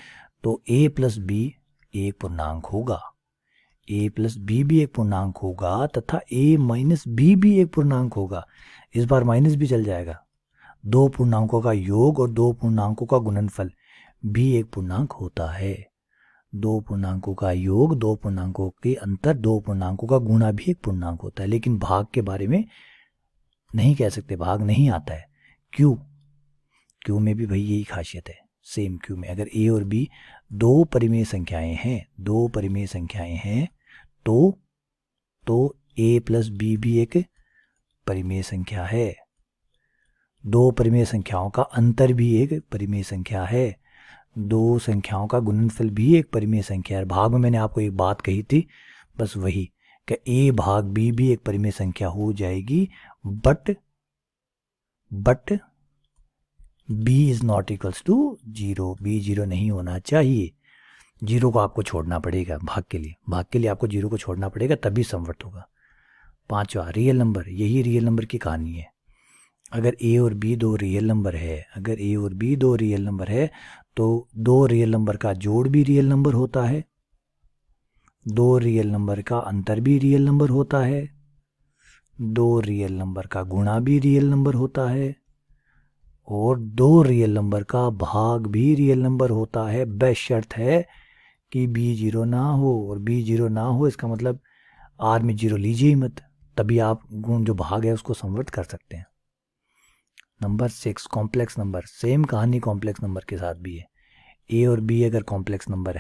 तो a प्लस b एक पूर्णांक होगा, a प्लस b भी एक पूर्णांक होगा तथा a माइनस b भी एक पूर्णांक होगा। इस बार माइनस भी चल जाएगा। दो पूर्णांकों का योग और दो पूर्णांकों का गुणनफल भी एक पूर्णांक होता है। दो पूर्णांकों का योग, दो पूर्णांकों के अंतर, दो पूर्णांकों का गुणा भी एक पूर्णांक होता है। लेकिन भाग के बारे में नहीं कह सकते, भाग नहीं आता है। क्यों? क्यू में भी भाई यही खासियत है। सेम क्यू में अगर ए और बी दो परिमेय संख्याएं हैं, दो परिमेय संख्याएं हैं, तो ए प्लस बी भी एक परिमेय संख्या है। दो परिमेय संख्याओं का अंतर भी एक परिमेय संख्या है। दो संख्याओं का गुणनफल भी एक परिमेय संख्या है। भाग में मैंने आपको एक बात कही थी, बस वही कि a भाग b भी एक परिमेय संख्या हो जाएगी, but b is not equals to zero. b zero नहीं होना चाहिए, जीरो को आपको छोड़ना पड़ेगा भाग के लिए। भाग के लिए आपको जीरो को छोड़ना पड़ेगा, तभी समवर्त होगा। पांचवा रियल नंबर, यही रियल नंबर की कहानी है। अगर a और b दो रियल नंबर है, अगर a और b दो रियल नंबर है, तो दो रियल नंबर का जोड़ भी रियल नंबर होता है, दो रियल नंबर का अंतर भी रियल नंबर होता है, दो रियल नंबर का गुणा भी रियल नंबर होता है, और दो रियल नंबर का भाग भी रियल नंबर होता है। बशर्त है कि b जीरो ना हो, और b जीरो ना हो इसका मतलब r में जीरो लीजिए ही मत, तभी आप गुण जो भाग है उसको संवर्त कर सकते हैं। नंबर 6 कॉम्प्लेक्स नंबर, सेम कहानी कॉम्प्लेक्स नंबर के साथ भी है। ए और बी अगर कॉम्प्लेक्स नंबर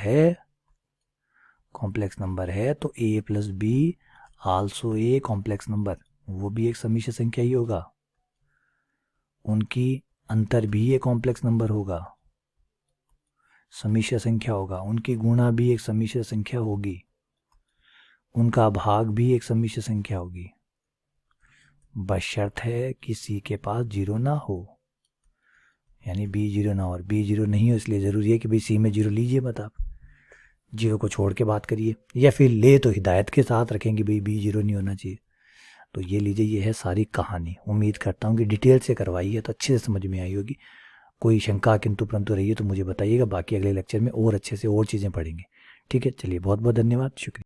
है तो A plus B also a complex number, वो भी एक समिश्र संख्या ही होगा। उनकी अंतर भी एक कॉम्प्लेक्स नंबर होगा, समिश्र संख्या होगा। उनकी गुणा भी एक समिश्र संख्या होगी, उनका भाग भी एक समिश्र संख्या होगी। बशर्त है कि सी के पास जीरो ना हो, यानी बी जीरो ना हो, और बी जीरो नहीं हो इसलिए ज़रूरी है कि भाई सी में जीरो लीजिए मत, आप जीरो को छोड़ के बात करिए, या फिर ले तो हिदायत के साथ रखेंगे भाई बी जीरो नहीं होना चाहिए। तो ये लीजिए, ये है सारी कहानी। उम्मीद करता हूँ कि डिटेल से करवाई है तो अच्छे से समझ में आई होगी। कोई शंका किंतु परंतु रही है तो मुझे बताइएगा, बाकी अगले लेक्चर में और अच्छे से और चीज़ें पढ़ेंगे। ठीक है, चलिए बहुत बहुत धन्यवाद, शुक्रिया।